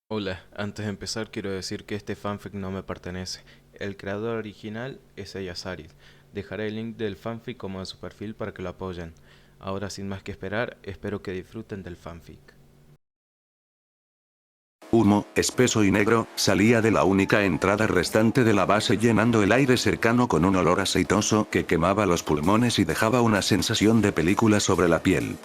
Hola, antes de empezar quiero decir que este fanfic no me pertenece. El creador original es Ayasaris. Dejaré el link del fanfic como de su perfil para que lo apoyen. Ahora sin más que esperar, espero que disfruten del fanfic. Humo, espeso y negro, salía de la única entrada restante de la base llenando el aire cercano con un olor aceitoso que quemaba los pulmones y dejaba una sensación de película sobre la piel.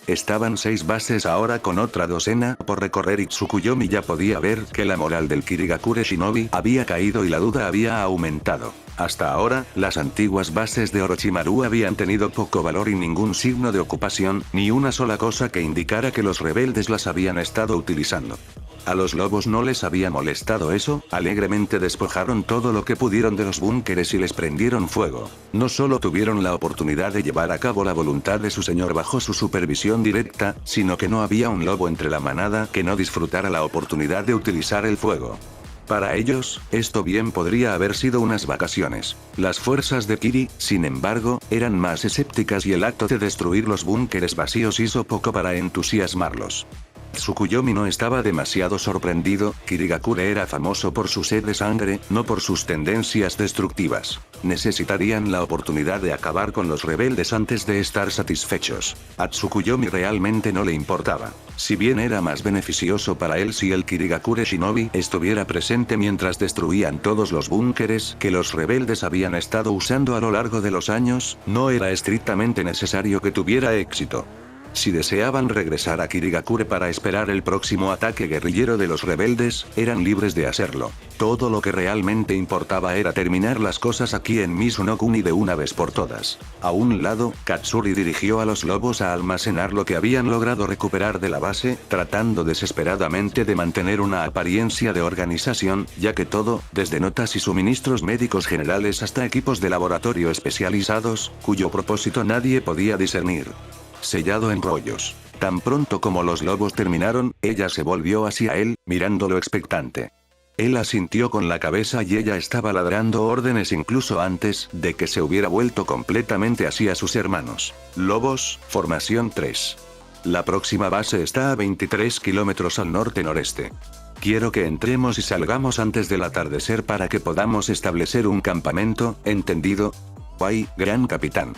Estaban 6 bases ahora con otra docena por recorrer y Tsukuyomi ya podía ver que la moral del Kirigakure Shinobi había caído y la duda había aumentado. Hasta ahora, las antiguas bases de Orochimaru habían tenido poco valor y ningún signo de ocupación, ni una sola cosa que indicara que los rebeldes las habían estado utilizando. A los lobos no les había molestado eso, alegremente despojaron todo lo que pudieron de los búnkeres y les prendieron fuego. No solo tuvieron la oportunidad de llevar a cabo la voluntad de su señor bajo su supervisión directa, sino que no había un lobo entre la manada que no disfrutara la oportunidad de utilizar el fuego. Para ellos, esto bien podría haber sido unas vacaciones. Las fuerzas de Kiri, sin embargo, eran más escépticas y el acto de destruir los búnkeres vacíos hizo poco para entusiasmarlos. Tsukuyomi no estaba demasiado sorprendido, Kirigakure era famoso por su sed de sangre, no por sus tendencias destructivas. Necesitarían la oportunidad de acabar con los rebeldes antes de estar satisfechos. A Tsukuyomi realmente no le importaba. Si bien era más beneficioso para él si el Kirigakure Shinobi estuviera presente mientras destruían todos los búnkeres que los rebeldes habían estado usando a lo largo de los años, no era estrictamente necesario que tuviera éxito. Si deseaban regresar a Kirigakure para esperar el próximo ataque guerrillero de los rebeldes, eran libres de hacerlo. Todo lo que realmente importaba era terminar las cosas aquí en Mizuno-kuni de una vez por todas. A un lado, Katsuri dirigió a los lobos a almacenar lo que habían logrado recuperar de la base, tratando desesperadamente de mantener una apariencia de organización, ya que todo, desde notas y suministros médicos generales hasta equipos de laboratorio especializados, cuyo propósito nadie podía discernir. Sellado en rollos. Tan pronto como los lobos terminaron, ella se volvió hacia él, mirándolo expectante. Él asintió con la cabeza y ella estaba ladrando órdenes incluso antes de que se hubiera vuelto completamente hacia sus hermanos. Lobos, formación 3. La próxima base está a 23 kilómetros al norte-noreste. Quiero que entremos y salgamos antes del atardecer para que podamos establecer un campamento, ¿entendido? ¡Ay, gran capitán!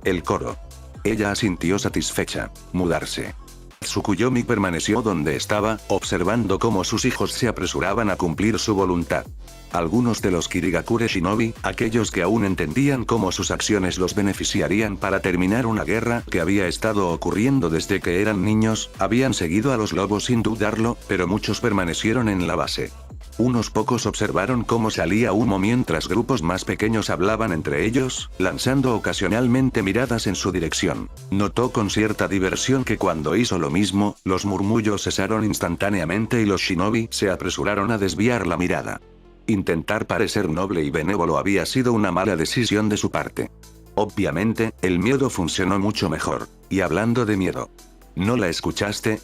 El coro. Ella asintió satisfecha. Mudarse. Tsukuyomi permaneció donde estaba, observando cómo sus hijos se apresuraban a cumplir su voluntad. Algunos de los Kirigakure Shinobi, aquellos que aún entendían cómo sus acciones los beneficiarían para terminar una guerra que había estado ocurriendo desde que eran niños, habían seguido a los lobos sin dudarlo, pero muchos permanecieron en la base. Unos pocos observaron cómo salía humo mientras grupos más pequeños hablaban entre ellos, lanzando ocasionalmente miradas en su dirección. Notó con cierta diversión que cuando hizo lo mismo, los murmullos cesaron instantáneamente y los shinobi se apresuraron a desviar la mirada. Intentar parecer noble y benévolo había sido una mala decisión de su parte. Obviamente, el miedo funcionó mucho mejor. Y hablando de miedo. ¿No la escuchaste?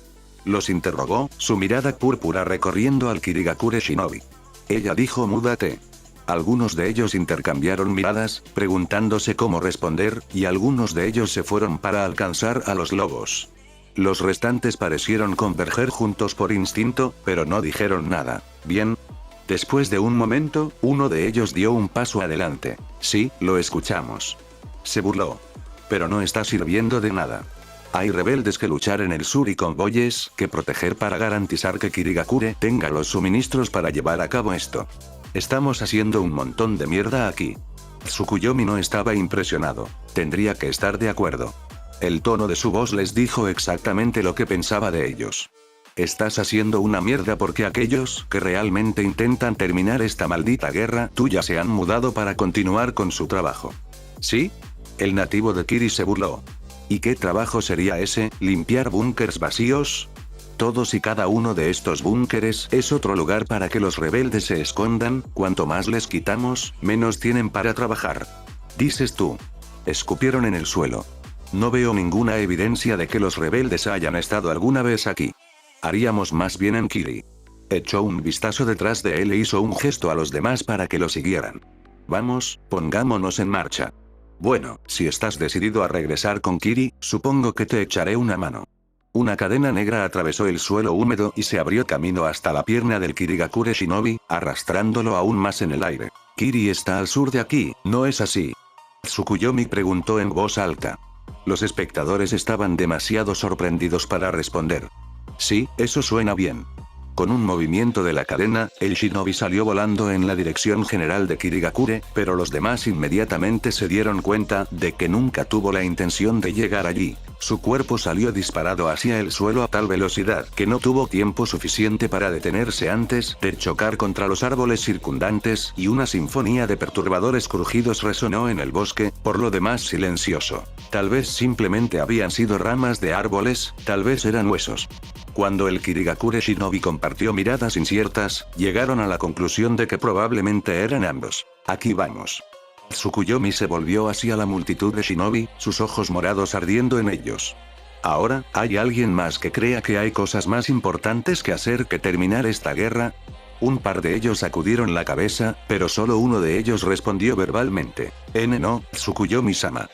Los interrogó, su mirada púrpura recorriendo al Kirigakure Shinobi. Ella dijo múdate. Algunos de ellos intercambiaron miradas, preguntándose cómo responder, y algunos de ellos se fueron para alcanzar a los lobos. Los restantes parecieron converger juntos por instinto, pero no dijeron nada. Bien. Después de un momento, uno de ellos dio un paso adelante. Sí, lo escuchamos. Se burló. Pero no está sirviendo de nada. Hay rebeldes que luchar en el sur y convoyes que proteger para garantizar que Kirigakure tenga los suministros para llevar a cabo esto. Estamos haciendo un montón de mierda aquí. Tsukuyomi no estaba impresionado. Tendría que estar de acuerdo. El tono de su voz les dijo exactamente lo que pensaba de ellos. Estás haciendo una mierda porque aquellos que realmente intentan terminar esta maldita guerra tuya se han mudado para continuar con su trabajo. ¿Sí? El nativo de Kiri se burló. ¿Y qué trabajo sería ese, limpiar búnkers vacíos? Todos y cada uno de estos búnkeres es otro lugar para que los rebeldes se escondan, cuanto más les quitamos, menos tienen para trabajar. Dices tú. Escupieron en el suelo. No veo ninguna evidencia de que los rebeldes hayan estado alguna vez aquí. Haríamos más bien en Kiri. Echó un vistazo detrás de él e hizo un gesto a los demás para que lo siguieran. Vamos, pongámonos en marcha. Bueno, si estás decidido a regresar con Kiri, supongo que te echaré una mano. Una cadena negra atravesó el suelo húmedo y se abrió camino hasta la pierna del Kirigakure Shinobi, arrastrándolo aún más en el aire. Kiri está al sur de aquí, ¿no es así? Tsukuyomi preguntó en voz alta. Los espectadores estaban demasiado sorprendidos para responder. Sí, eso suena bien. Con un movimiento de la cadena, el shinobi salió volando en la dirección general de Kirigakure, pero los demás inmediatamente se dieron cuenta de que nunca tuvo la intención de llegar allí. Su cuerpo salió disparado hacia el suelo a tal velocidad que no tuvo tiempo suficiente para detenerse antes de chocar contra los árboles circundantes y una sinfonía de perturbadores crujidos resonó en el bosque, por lo demás silencioso. Tal vez simplemente habían sido ramas de árboles, tal vez eran huesos. Cuando el Kirigakure Shinobi compartió miradas inciertas, llegaron a la conclusión de que probablemente eran ambos. Aquí vamos. Tsukuyomi se volvió hacia la multitud de shinobi, sus ojos morados ardiendo en ellos. Ahora, ¿hay alguien más que crea que hay cosas más importantes que hacer que terminar esta guerra? Un par de ellos sacudieron la cabeza, pero solo uno de ellos respondió verbalmente. No, Tsukuyomi-sama.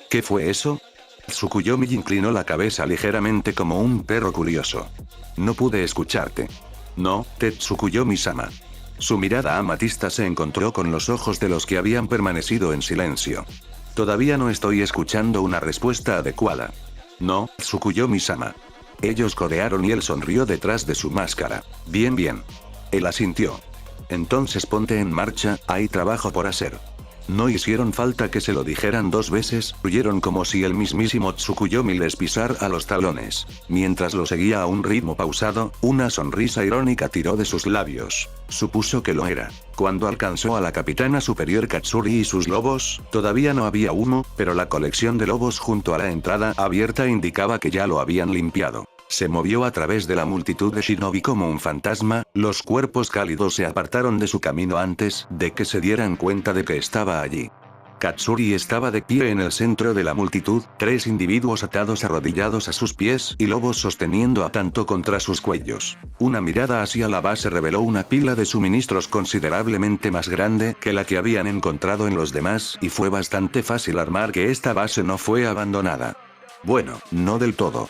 ¿Qué fue eso? Tsukuyomi inclinó la cabeza ligeramente como un perro curioso. No pude escucharte. No, Tsukuyomi-sama. Su mirada amatista se encontró con los ojos de los que habían permanecido en silencio. Todavía no estoy escuchando una respuesta adecuada. No, Tsukuyomi-sama. Ellos corearon y él sonrió detrás de su máscara. Bien, bien. Él asintió. Entonces ponte en marcha, hay trabajo por hacer. No hicieron falta que se lo dijeran dos veces, huyeron como si el mismísimo Tsukuyomi les pisara a los talones. Mientras lo seguía a un ritmo pausado, una sonrisa irónica tiró de sus labios. Supuso que lo era. Cuando alcanzó a la capitana superior Katsuri y sus lobos, todavía no había humo, pero la colección de lobos junto a la entrada abierta indicaba que ya lo habían limpiado. Se movió a través de la multitud de shinobi como un fantasma, los cuerpos cálidos se apartaron de su camino antes de que se dieran cuenta de que estaba allí. Katsuri estaba de pie en el centro de la multitud, tres individuos atados arrodillados a sus pies y lobos sosteniendo a tanto contra sus cuellos. Una mirada hacia la base reveló una pila de suministros considerablemente más grande que la que habían encontrado en los demás y fue bastante fácil armar que esta base no fue abandonada. Bueno, no del todo.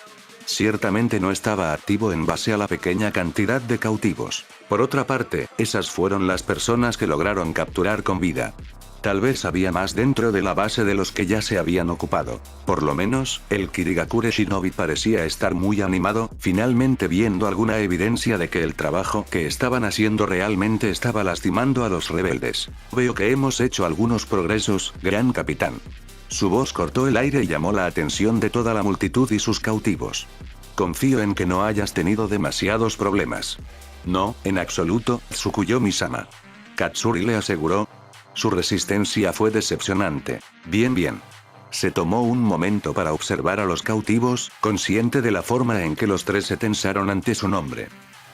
Ciertamente no estaba activo en base a la pequeña cantidad de cautivos. Por otra parte, esas fueron las personas que lograron capturar con vida. Tal vez había más dentro de la base de los que ya se habían ocupado. Por lo menos, el Kirigakure Shinobi parecía estar muy animado, finalmente viendo alguna evidencia de que el trabajo que estaban haciendo realmente estaba lastimando a los rebeldes. Veo que hemos hecho algunos progresos, gran capitán. Su voz cortó el aire y llamó la atención de toda la multitud y sus cautivos. Confío en que no hayas tenido demasiados problemas. No, en absoluto, Tsukuyomi-sama. Katsuri le aseguró. Su resistencia fue decepcionante. Bien, bien. Se tomó un momento para observar a los cautivos, consciente de la forma en que los tres se tensaron ante su nombre.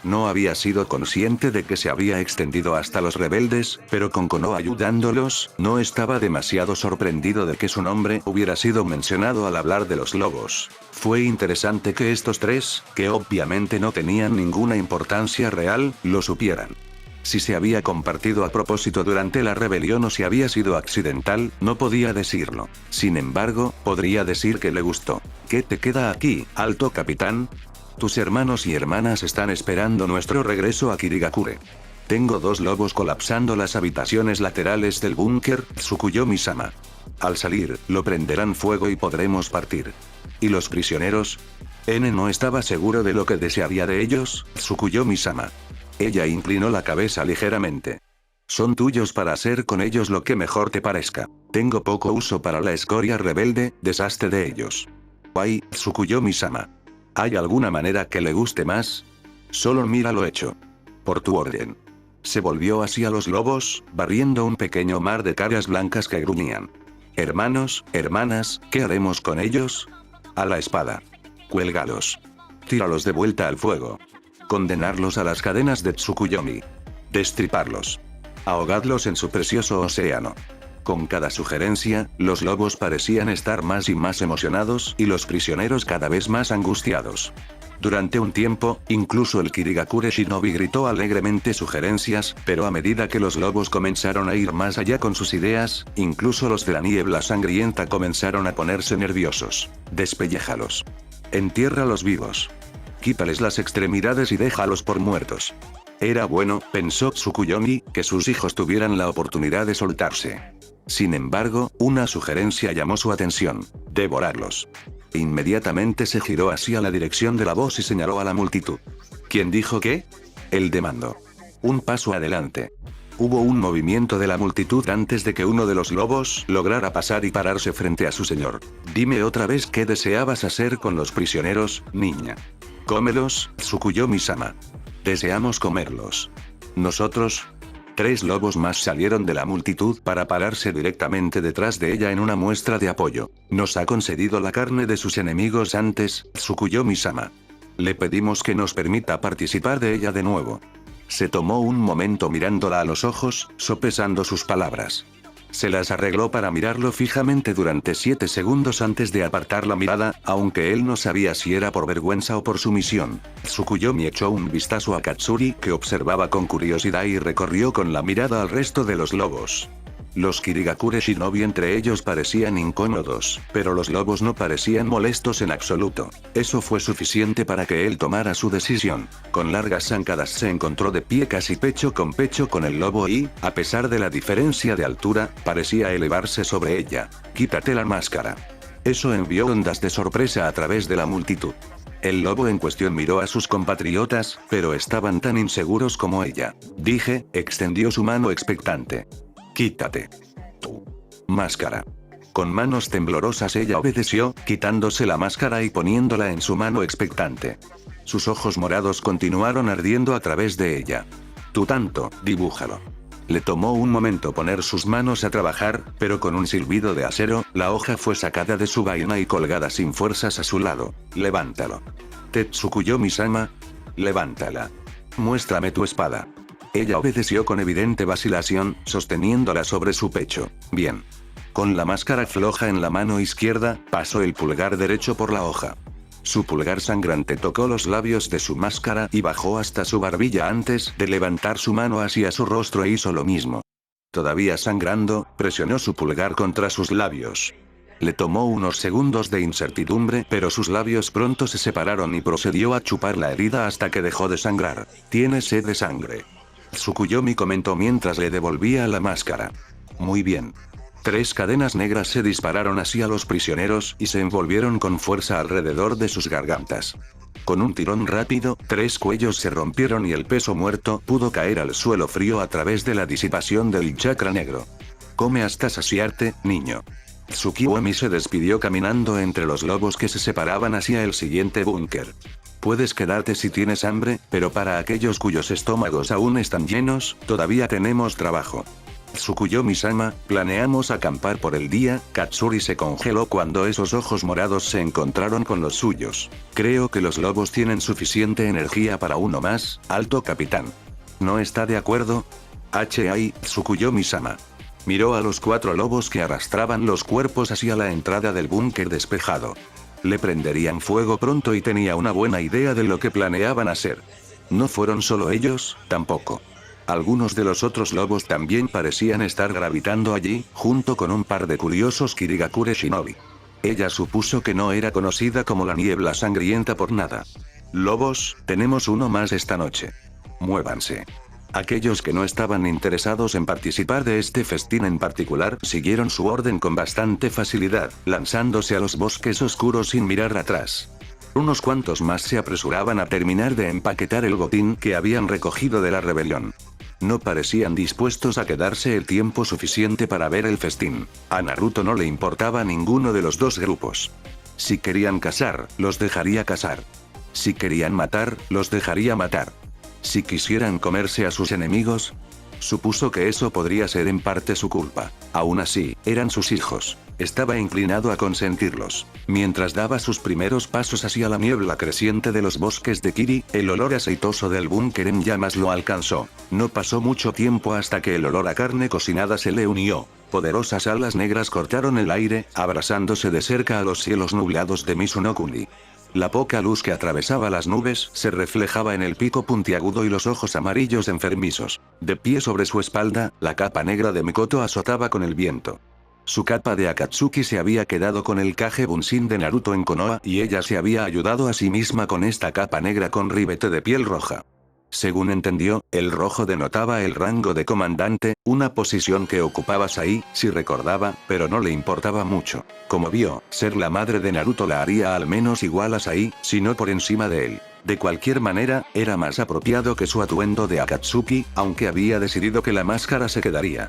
No había sido consciente de que se había extendido hasta los rebeldes, pero con Konoha ayudándolos, no estaba demasiado sorprendido de que su nombre hubiera sido mencionado al hablar de los lobos. Fue interesante que estos tres, que obviamente no tenían ninguna importancia real, lo supieran. Si se había compartido a propósito durante la rebelión o si había sido accidental, no podía decirlo. Sin embargo, podría decir que le gustó. ¿Qué te queda aquí, alto capitán? Tus hermanos y hermanas están esperando nuestro regreso a Kirigakure. Tengo dos lobos colapsando las habitaciones laterales del búnker, Tsukuyomi-sama. Al salir, lo prenderán fuego y podremos partir. ¿Y los prisioneros? No estaba seguro de lo que desearía de ellos, Tsukuyomi-sama. Ella inclinó la cabeza ligeramente. Son tuyos para hacer con ellos lo que mejor te parezca. Tengo poco uso para la escoria rebelde, deshazte de ellos. Ay, Tsukuyomi-sama. ¿Hay alguna manera que le guste más? Solo mira lo hecho. Por tu orden. Se volvió hacia los lobos, barriendo un pequeño mar de caras blancas que gruñían. Hermanos, hermanas, ¿qué haremos con ellos? A la espada. Cuélgalos. Tíralos de vuelta al fuego. Condenarlos a las cadenas de Tsukuyomi. Destriparlos. Ahogadlos en su precioso océano. Con cada sugerencia, los lobos parecían estar más y más emocionados y los prisioneros cada vez más angustiados. Durante un tiempo, incluso el Kirigakure Shinobi gritó alegremente sugerencias, pero a medida que los lobos comenzaron a ir más allá con sus ideas, incluso los de la niebla sangrienta comenzaron a ponerse nerviosos. Despelléjalos. Entiérralos vivos. Quítales las extremidades y déjalos por muertos. Era bueno, pensó Tsukuyomi, que sus hijos tuvieran la oportunidad de soltarse. Sin embargo, una sugerencia llamó su atención: devorarlos. Inmediatamente se giró hacia la dirección de la voz y señaló a la multitud. ¿Quién dijo qué? Él demandó. Un paso adelante. Hubo un movimiento de la multitud antes de que uno de los lobos lograra pasar y pararse frente a su señor. Dime otra vez qué deseabas hacer con los prisioneros, niña. Cómelos, Tsukuyomi-sama. Deseamos comerlos. Nosotros. 3 lobos más salieron de la multitud para pararse directamente detrás de ella en una muestra de apoyo. Nos ha concedido la carne de sus enemigos antes, Tsukuyomi-sama. Le pedimos que nos permita participar de ella de nuevo. Se tomó un momento mirándola a los ojos, sopesando sus palabras. Se las arregló para mirarlo fijamente durante 7 segundos antes de apartar la mirada, aunque él no sabía si era por vergüenza o por sumisión. Tsukuyomi echó un vistazo a Katsuri, que observaba con curiosidad, y recorrió con la mirada al resto de los lobos. Los Kirigakure Shinobi entre ellos parecían incómodos, pero los lobos no parecían molestos en absoluto. Eso fue suficiente para que él tomara su decisión. Con largas zancadas se encontró de pie casi pecho con el lobo y, a pesar de la diferencia de altura, parecía elevarse sobre ella. «Quítate la máscara». Eso envió ondas de sorpresa a través de la multitud. El lobo en cuestión miró a sus compatriotas, pero estaban tan inseguros como ella. Dije, extendió su mano expectante. «Quítate tu máscara». Con manos temblorosas ella obedeció, quitándose la máscara y poniéndola en su mano expectante. Sus ojos morados continuaron ardiendo a través de ella. «Tú tanto, dibújalo». Le tomó un momento poner sus manos a trabajar, pero con un silbido de acero, la hoja fue sacada de su vaina y colgada sin fuerzas a su lado. «Levántalo. Tsukuyomi-sama. Levántala. Muéstrame tu espada». Ella obedeció con evidente vacilación, sosteniéndola sobre su pecho. «Bien». Con la máscara floja en la mano izquierda, pasó el pulgar derecho por la hoja. Su pulgar sangrante tocó los labios de su máscara y bajó hasta su barbilla antes de levantar su mano hacia su rostro e hizo lo mismo. Todavía sangrando, presionó su pulgar contra sus labios. Le tomó unos segundos de incertidumbre, pero sus labios pronto se separaron y procedió a chupar la herida hasta que dejó de sangrar. «Tiene sed de sangre», Tsukuyomi comentó mientras le devolvía la máscara. «Muy bien». 3 cadenas negras se dispararon hacia los prisioneros y se envolvieron con fuerza alrededor de sus gargantas. Con un tirón rápido, 3 cuellos se rompieron y el peso muerto pudo caer al suelo frío a través de la disipación del chakra negro. «Come hasta saciarte, niño». Tsukuyomi se despidió caminando entre los lobos que se separaban hacia el siguiente búnker. «Puedes quedarte si tienes hambre, pero para aquellos cuyos estómagos aún están llenos, todavía tenemos trabajo». «Tsukuyomi-sama, planeamos acampar por el día». Katsuri se congeló cuando esos ojos morados se encontraron con los suyos. «Creo que los lobos tienen suficiente energía para uno más, alto capitán». «¿No está de acuerdo?» «H.I. Tsukuyomi-sama». Miró a los 4 lobos que arrastraban los cuerpos hacia la entrada del búnker despejado. Le prenderían fuego pronto y tenía una buena idea de lo que planeaban hacer. No fueron solo ellos, tampoco. Algunos de los otros lobos también parecían estar gravitando allí, junto con un par de curiosos Kirigakure Shinobi. Ella supuso que no era conocida como la niebla sangrienta por nada. «Lobos, tenemos uno más esta noche. Muévanse». Aquellos que no estaban interesados en participar de este festín en particular siguieron su orden con bastante facilidad, lanzándose a los bosques oscuros sin mirar atrás. Unos cuantos más se apresuraban a terminar de empaquetar el botín que habían recogido de la rebelión. No parecían dispuestos a quedarse el tiempo suficiente para ver el festín. A Naruto no le importaba ninguno de los 2 grupos. Si querían cazar, los dejaría cazar. Si querían matar, los dejaría matar. Si quisieran comerse a sus enemigos, supuso que eso podría ser en parte su culpa. Aún así, eran sus hijos. Estaba inclinado a consentirlos. Mientras daba sus primeros pasos hacia la niebla creciente de los bosques de Kiri, el olor aceitoso del búnker en llamas lo alcanzó. No pasó mucho tiempo hasta que el olor a carne cocinada se le unió. Poderosas alas negras cortaron el aire, abrazándose de cerca a los cielos nublados de Mizunokuni. La poca luz que atravesaba las nubes se reflejaba en el pico puntiagudo y los ojos amarillos enfermizos. De pie sobre su espalda, la capa negra de Mikoto azotaba con el viento. Su capa de Akatsuki se había quedado con el Kage Bunshin de Naruto en Konoha y ella se había ayudado a sí misma con esta capa negra con ribete de piel roja. Según entendió, el rojo denotaba el rango de comandante, una posición que ocupaba Sai, si recordaba, pero no le importaba mucho. Como vio, ser la madre de Naruto la haría al menos igual a Sai, si no por encima de él. De cualquier manera, era más apropiado que su atuendo de Akatsuki, aunque había decidido que la máscara se quedaría.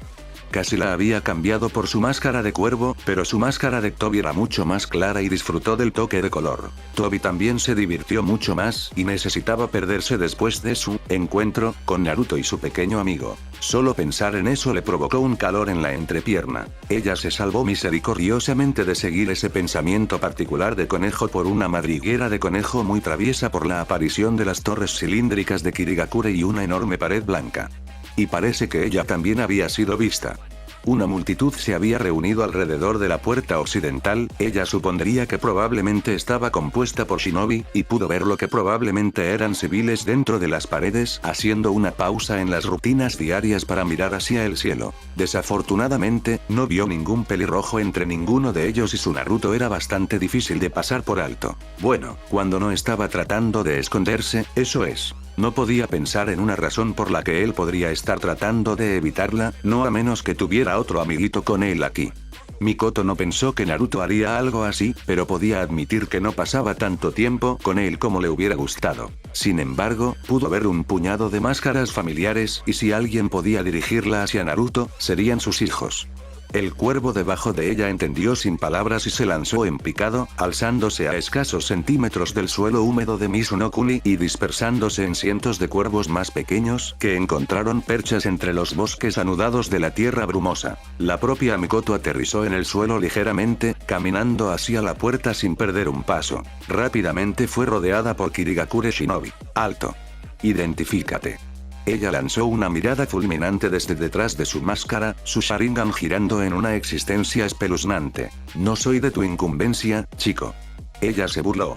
Casi la había cambiado por su máscara de cuervo, pero su máscara de Tobi era mucho más clara y disfrutó del toque de color. Tobi también se divirtió mucho más y necesitaba perderse después de su encuentro con Naruto y su pequeño amigo. Solo pensar en eso le provocó un calor en la entrepierna. Ella se salvó misericordiosamente de seguir ese pensamiento particular de conejo por una madriguera de conejo muy traviesa por la aparición de las torres cilíndricas de Kirigakure y una enorme pared blanca. Y parece que ella también había sido vista. Una multitud se había reunido alrededor de la puerta occidental, ella supondría que probablemente estaba compuesta por shinobi, y pudo ver lo que probablemente eran civiles dentro de las paredes, haciendo una pausa en las rutinas diarias para mirar hacia el cielo. Desafortunadamente, no vio ningún pelirrojo entre ninguno de ellos y su Naruto era bastante difícil de pasar por alto. Bueno, cuando no estaba tratando de esconderse, eso es. No podía pensar en una razón por la que él podría estar tratando de evitarla, no a menos que tuviera otro amiguito con él aquí. Mikoto no pensó que Naruto haría algo así, pero podía admitir que no pasaba tanto tiempo con él como le hubiera gustado. Sin embargo, pudo ver un puñado de máscaras familiares y si alguien podía dirigirla hacia Naruto, serían sus hijos. El cuervo debajo de ella entendió sin palabras y se lanzó en picado, alzándose a escasos centímetros del suelo húmedo de Mizunokuni y dispersándose en cientos de cuervos más pequeños que encontraron perchas entre los bosques anudados de la tierra brumosa. La propia Mikoto aterrizó en el suelo ligeramente, caminando hacia la puerta sin perder un paso. Rápidamente fue rodeada por Kirigakure Shinobi. ¡Alto! Identifícate. Ella lanzó una mirada fulminante desde detrás de su máscara, su Sharingan girando en una existencia espeluznante. No soy de tu incumbencia, chico. Ella se burló.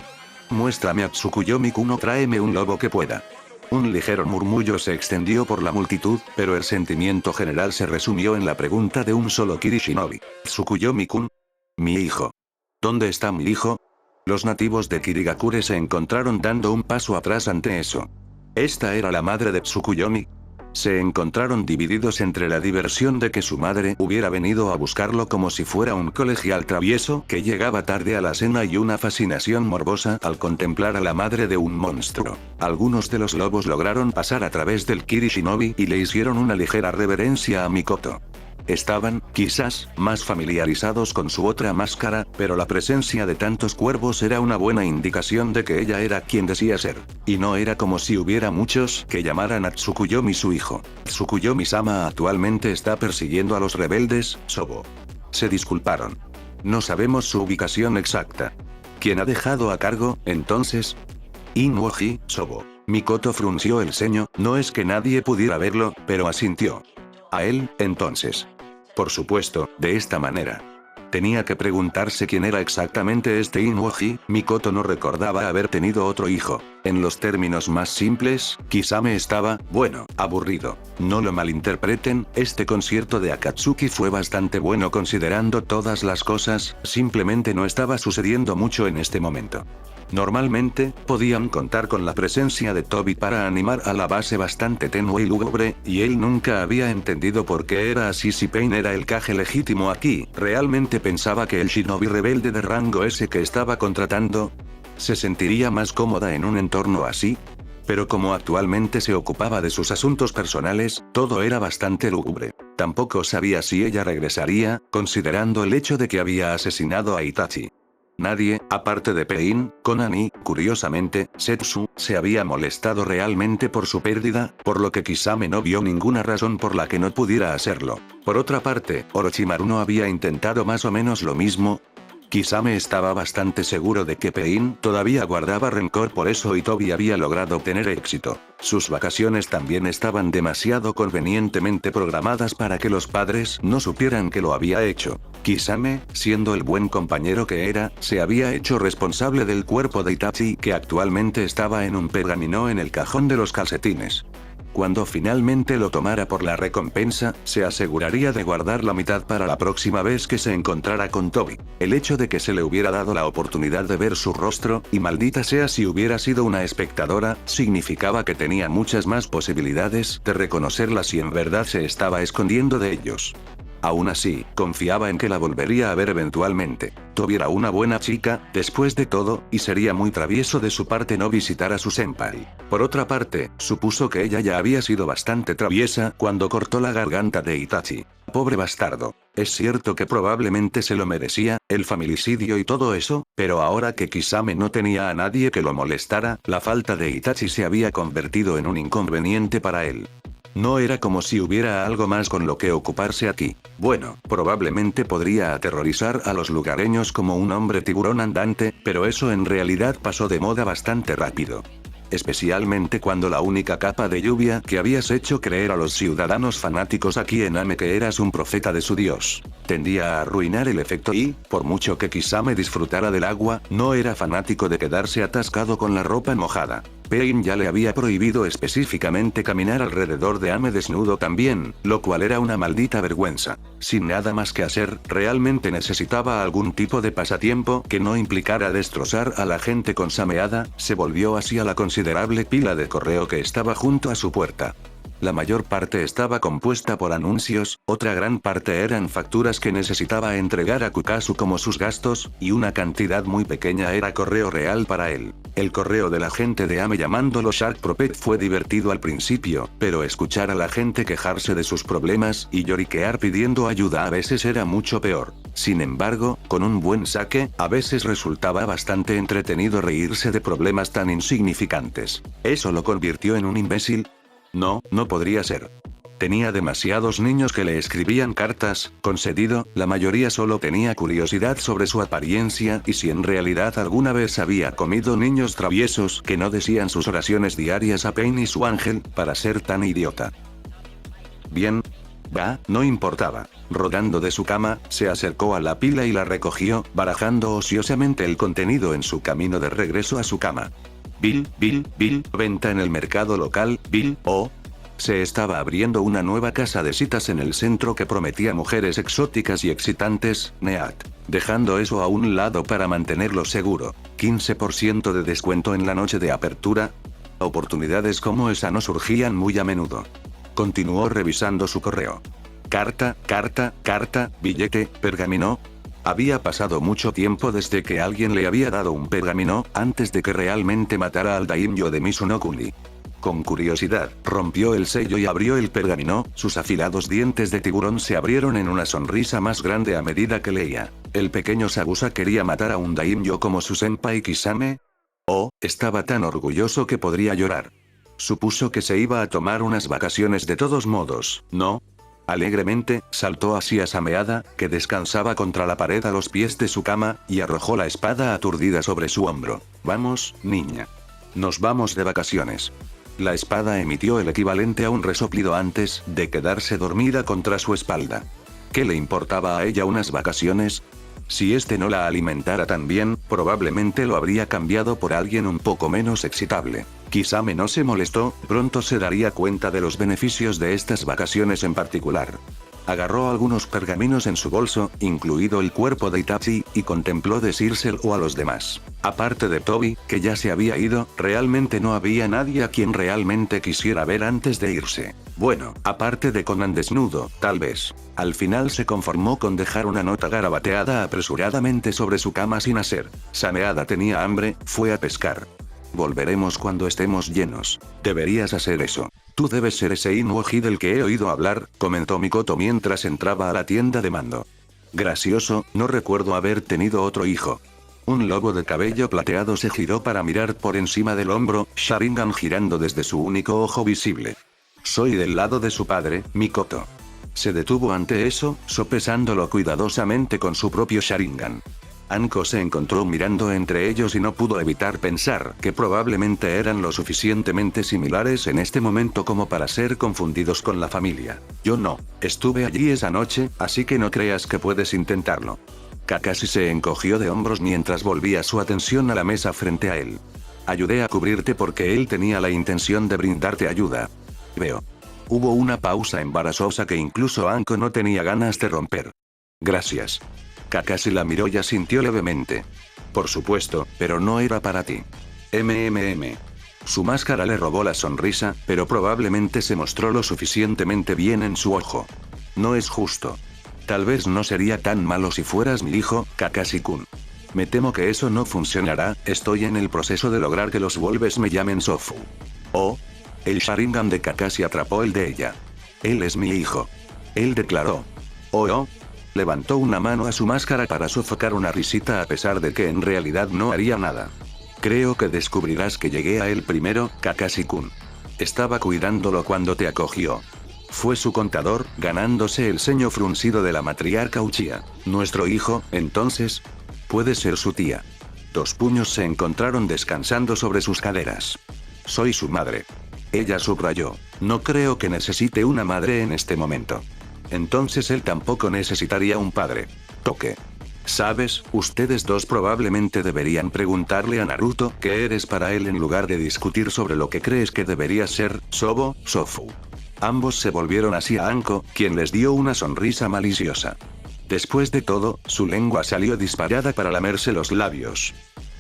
Muéstrame a Tsukuyomi-kun o tráeme un lobo que pueda. Un ligero murmullo se extendió por la multitud, pero el sentimiento general se resumió en la pregunta de un solo Kiri Shinobi. ¿Tsukuyomi-kun? Mi hijo. ¿Dónde está mi hijo? Los nativos de Kirigakure se encontraron dando un paso atrás ante eso. ¿Esta era la madre de Tsukuyomi? Se encontraron divididos entre la diversión de que su madre hubiera venido a buscarlo como si fuera un colegial travieso que llegaba tarde a la cena y una fascinación morbosa al contemplar a la madre de un monstruo. Algunos de los lobos lograron pasar a través del Kiri Shinobi y le hicieron una ligera reverencia a Mikoto. Estaban, quizás, más familiarizados con su otra máscara, pero la presencia de tantos cuervos era una buena indicación de que ella era quien decía ser. Y no era como si hubiera muchos que llamaran a Tsukuyomi su hijo. Tsukuyomi-sama actualmente está persiguiendo a los rebeldes, Sobo. Se disculparon. No sabemos su ubicación exacta. ¿Quién ha dejado a cargo, entonces? Inwoji, Sobo. Mikoto frunció el ceño, no es que nadie pudiera verlo, pero asintió. A él, entonces. Por supuesto, de esta manera. Tenía que preguntarse quién era exactamente este Inwoji, Mikoto no recordaba haber tenido otro hijo. En los términos más simples, Kisame estaba, bueno, aburrido. No lo malinterpreten, este concierto de Akatsuki fue bastante bueno considerando todas las cosas, simplemente no estaba sucediendo mucho en este momento. Normalmente, podían contar con la presencia de Tobi para animar a la base bastante tenue y lúgubre, y él nunca había entendido por qué era así si Pain era el Kage legítimo aquí. ¿Realmente pensaba que el shinobi rebelde de rango S que estaba contratando se sentiría más cómoda en un entorno así? Pero como actualmente se ocupaba de sus asuntos personales, todo era bastante lúgubre. Tampoco sabía si ella regresaría, considerando el hecho de que había asesinado a Itachi. Nadie, aparte de Pain, Konan y, curiosamente, Setsu, se había molestado realmente por su pérdida, por lo que Kisame no vio ninguna razón por la que no pudiera hacerlo. Por otra parte, Orochimaru no había intentado más o menos lo mismo. Kisame estaba bastante seguro de que Pain todavía guardaba rencor por eso y Tobi había logrado obtener éxito. Sus vacaciones también estaban demasiado convenientemente programadas para que los padres no supieran que lo había hecho. Kisame, siendo el buen compañero que era, se había hecho responsable del cuerpo de Itachi que actualmente estaba en un pergamino en el cajón de los calcetines. Cuando finalmente lo tomara por la recompensa, se aseguraría de guardar la mitad para la próxima vez que se encontrara con Toby. El hecho de que se le hubiera dado la oportunidad de ver su rostro, y maldita sea si hubiera sido una espectadora, significaba que tenía muchas más posibilidades de reconocerla si en verdad se estaba escondiendo de ellos. Aún así, confiaba en que la volvería a ver eventualmente. Toby era una buena chica, después de todo, y sería muy travieso de su parte no visitar a su senpai. Por otra parte, supuso que ella ya había sido bastante traviesa cuando cortó la garganta de Itachi. Pobre bastardo. Es cierto que probablemente se lo merecía, el familicidio y todo eso, pero ahora que Kisame no tenía a nadie que lo molestara, la falta de Itachi se había convertido en un inconveniente para él. No era como si hubiera algo más con lo que ocuparse aquí. Bueno, probablemente podría aterrorizar a los lugareños como un hombre tiburón andante, pero eso en realidad pasó de moda bastante rápido. Especialmente cuando la única capa de lluvia que habías hecho creer a los ciudadanos fanáticos aquí en Ame que eras un profeta de su dios, tendía a arruinar el efecto y, por mucho que Kisame disfrutara del agua, no era fanático de quedarse atascado con la ropa mojada. Pain ya le había prohibido específicamente caminar alrededor de Ame desnudo también, lo cual era una maldita vergüenza. Sin nada más que hacer, realmente necesitaba algún tipo de pasatiempo que no implicara destrozar a la gente con sameada, se volvió hacia la considerable pila de correo que estaba junto a su puerta. La mayor parte estaba compuesta por anuncios, otra gran parte eran facturas que necesitaba entregar a Kukasu como sus gastos, y una cantidad muy pequeña era correo real para él. El correo de la gente de Ame llamándolo Shark Prophet fue divertido al principio, pero escuchar a la gente quejarse de sus problemas y lloriquear pidiendo ayuda a veces era mucho peor. Sin embargo, con un buen saque, a veces resultaba bastante entretenido reírse de problemas tan insignificantes. ¿Eso lo convirtió en un imbécil? No, no podría ser. Tenía demasiados niños que le escribían cartas, concedido, la mayoría solo tenía curiosidad sobre su apariencia y si en realidad alguna vez había comido niños traviesos que no decían sus oraciones diarias a Pain y su ángel, para ser tan idiota. Bien. No importaba. Rodando de su cama, se acercó a la pila y la recogió, barajando ociosamente el contenido en su camino de regreso a su cama. Bill, venta en el mercado local, Bill, se estaba abriendo una nueva casa de citas en el centro que prometía mujeres exóticas y excitantes, Neat. Dejando eso a un lado para mantenerlo seguro. 15% de descuento en la noche de apertura. Oportunidades como esa no surgían muy a menudo. Continuó revisando su correo. Carta, billete, pergamino. Había pasado mucho tiempo desde que alguien le había dado un pergamino, antes de que realmente matara al daimyo de Mizunokuni. Con curiosidad, rompió el sello y abrió el pergamino, sus afilados dientes de tiburón se abrieron en una sonrisa más grande a medida que leía. ¿El pequeño Sabusa quería matar a un daimyo como su senpai Kisame? Estaba tan orgulloso que podría llorar. Supuso que se iba a tomar unas vacaciones de todos modos, ¿no? Alegremente, saltó hacia Sameada, que descansaba contra la pared a los pies de su cama, y arrojó la espada aturdida sobre su hombro. Vamos, niña. Nos vamos de vacaciones. La espada emitió el equivalente a un resoplido antes de quedarse dormida contra su espalda. ¿Qué le importaba a ella unas vacaciones? Si este no la alimentara tan bien, probablemente lo habría cambiado por alguien un poco menos excitable. Kisame no se molestó, pronto se daría cuenta de los beneficios de estas vacaciones en particular. Agarró algunos pergaminos en su bolso, incluido el cuerpo de Itachi, y contempló decírselo a los demás. Aparte de Toby, que ya se había ido, realmente no había nadie a quien realmente quisiera ver antes de irse. Bueno, aparte de Conan desnudo, tal vez. Al final se conformó con dejar una nota garabateada apresuradamente sobre su cama sin hacer. Sameada tenía hambre, fue a pescar. Volveremos cuando estemos llenos. Deberías hacer eso. Tú debes ser ese Inuoji del que he oído hablar, comentó Mikoto mientras entraba a la tienda de mando. Gracioso, no recuerdo haber tenido otro hijo. Un lobo de cabello plateado se giró para mirar por encima del hombro, Sharingan girando desde su único ojo visible. Soy del lado de su padre, Mikoto. Se detuvo ante eso, sopesándolo cuidadosamente con su propio Sharingan. Anko se encontró mirando entre ellos y no pudo evitar pensar que probablemente eran lo suficientemente similares en este momento como para ser confundidos con la familia. Yo no, estuve allí esa noche, así que no creas que puedes intentarlo. Kakashi se encogió de hombros mientras volvía su atención a la mesa frente a él. Ayudé a cubrirte porque él tenía la intención de brindarte ayuda. Veo. Hubo una pausa embarazosa que incluso Anko no tenía ganas de romper. Gracias. Kakashi la miró y asintió levemente. Por supuesto, pero no era para ti. Su máscara le robó la sonrisa, pero probablemente se mostró lo suficientemente bien en su ojo. No es justo. Tal vez no sería tan malo si fueras mi hijo, Kakashi-kun. Me temo que eso no funcionará, estoy en el proceso de lograr que los Wolves me llamen Sofu. Oh. El Sharingan de Kakashi atrapó el de ella. Él es mi hijo. Él declaró. Oh. Levantó una mano a su máscara para sofocar una risita a pesar de que en realidad no haría nada. Creo que descubrirás que llegué a él primero, Kakashi-kun. Estaba cuidándolo cuando te acogió. Fue su contador, ganándose el ceño fruncido de la matriarca Uchiha. Nuestro hijo, entonces. Puede ser su tía. Dos puños se encontraron descansando sobre sus caderas. Soy su madre. Ella subrayó. No creo que necesite una madre en este momento. Entonces él tampoco necesitaría un padre. Toque. Sabes, ustedes dos probablemente deberían preguntarle a Naruto qué eres para él en lugar de discutir sobre lo que crees que debería ser, Sofu. Ambos se volvieron hacia Anko, quien les dio una sonrisa maliciosa. Después de todo, su lengua salió disparada para lamerse los labios.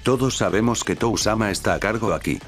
Todos sabemos que Tou-sama está a cargo aquí.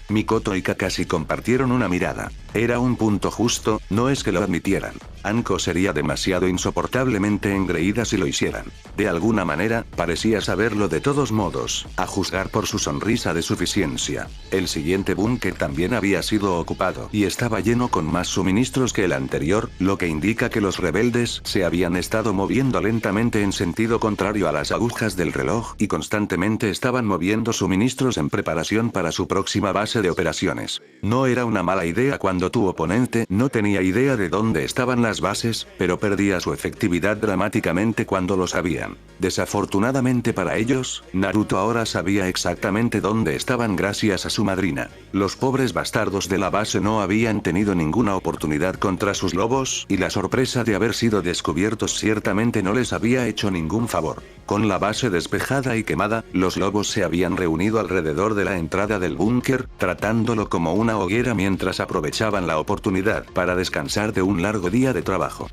Mikoto y Kakashi compartieron una mirada. Era un punto justo, no es que lo admitieran. Anko sería demasiado insoportablemente engreída si lo hicieran. De alguna manera, parecía saberlo de todos modos, a juzgar por su sonrisa de suficiencia. El siguiente búnker también había sido ocupado y estaba lleno con más suministros que el anterior, lo que indica que los rebeldes se habían estado moviendo lentamente en sentido contrario a las agujas del reloj y constantemente estaban moviendo suministros en preparación para su próxima base de operaciones. No era una mala idea cuando tu oponente no tenía idea de dónde estaban las bases, pero perdía su efectividad dramáticamente cuando lo sabían. Desafortunadamente para ellos, Naruto ahora sabía exactamente dónde estaban gracias a su madrina. Los pobres bastardos de la base no habían tenido ninguna oportunidad contra sus lobos, y la sorpresa de haber sido descubiertos ciertamente no les había hecho ningún favor. Con la base despejada y quemada, los lobos se habían reunido alrededor de la entrada del búnker, tratándolo como una hoguera mientras aprovechaban la oportunidad para descansar de un largo día de trabajo.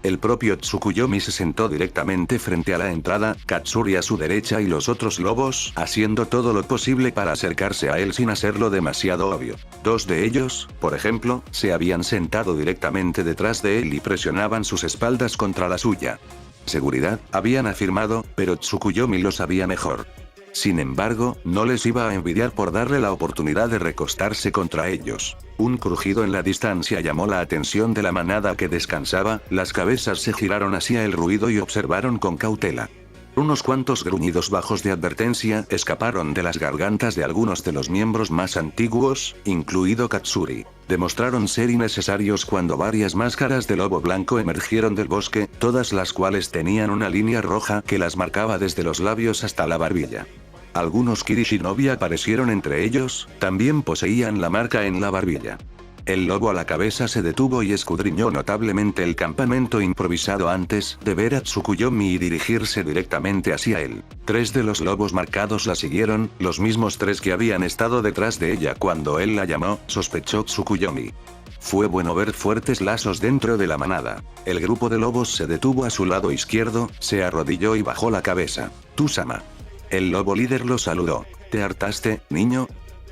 El propio Tsukuyomi se sentó directamente frente a la entrada, Katsuri a su derecha y los otros lobos, haciendo todo lo posible para acercarse a él sin hacerlo demasiado obvio. Dos de ellos, por ejemplo, se habían sentado directamente detrás de él y presionaban sus espaldas contra la suya. Seguridad, habían afirmado, pero Tsukuyomi lo sabía mejor. Sin embargo, no les iba a envidiar por darle la oportunidad de recostarse contra ellos. Un crujido en la distancia llamó la atención de la manada que descansaba, las cabezas se giraron hacia el ruido y observaron con cautela. Unos cuantos gruñidos bajos de advertencia escaparon de las gargantas de algunos de los miembros más antiguos, incluido Katsuri. Demostraron ser innecesarios cuando varias máscaras de lobo blanco emergieron del bosque, todas las cuales tenían una línea roja que las marcaba desde los labios hasta la barbilla. Algunos Kirishinobi aparecieron entre ellos, también poseían la marca en la barbilla. El lobo a la cabeza se detuvo y escudriñó notablemente el campamento improvisado antes de ver a Tsukuyomi y dirigirse directamente hacia él. Tres de los lobos marcados la siguieron, los mismos tres que habían estado detrás de ella cuando él la llamó, sospechó Tsukuyomi. Fue bueno ver fuertes lazos dentro de la manada. El grupo de lobos se detuvo a su lado izquierdo, se arrodilló y bajó la cabeza. Tou-sama. El lobo líder lo saludó. ¿Te hartaste, niño?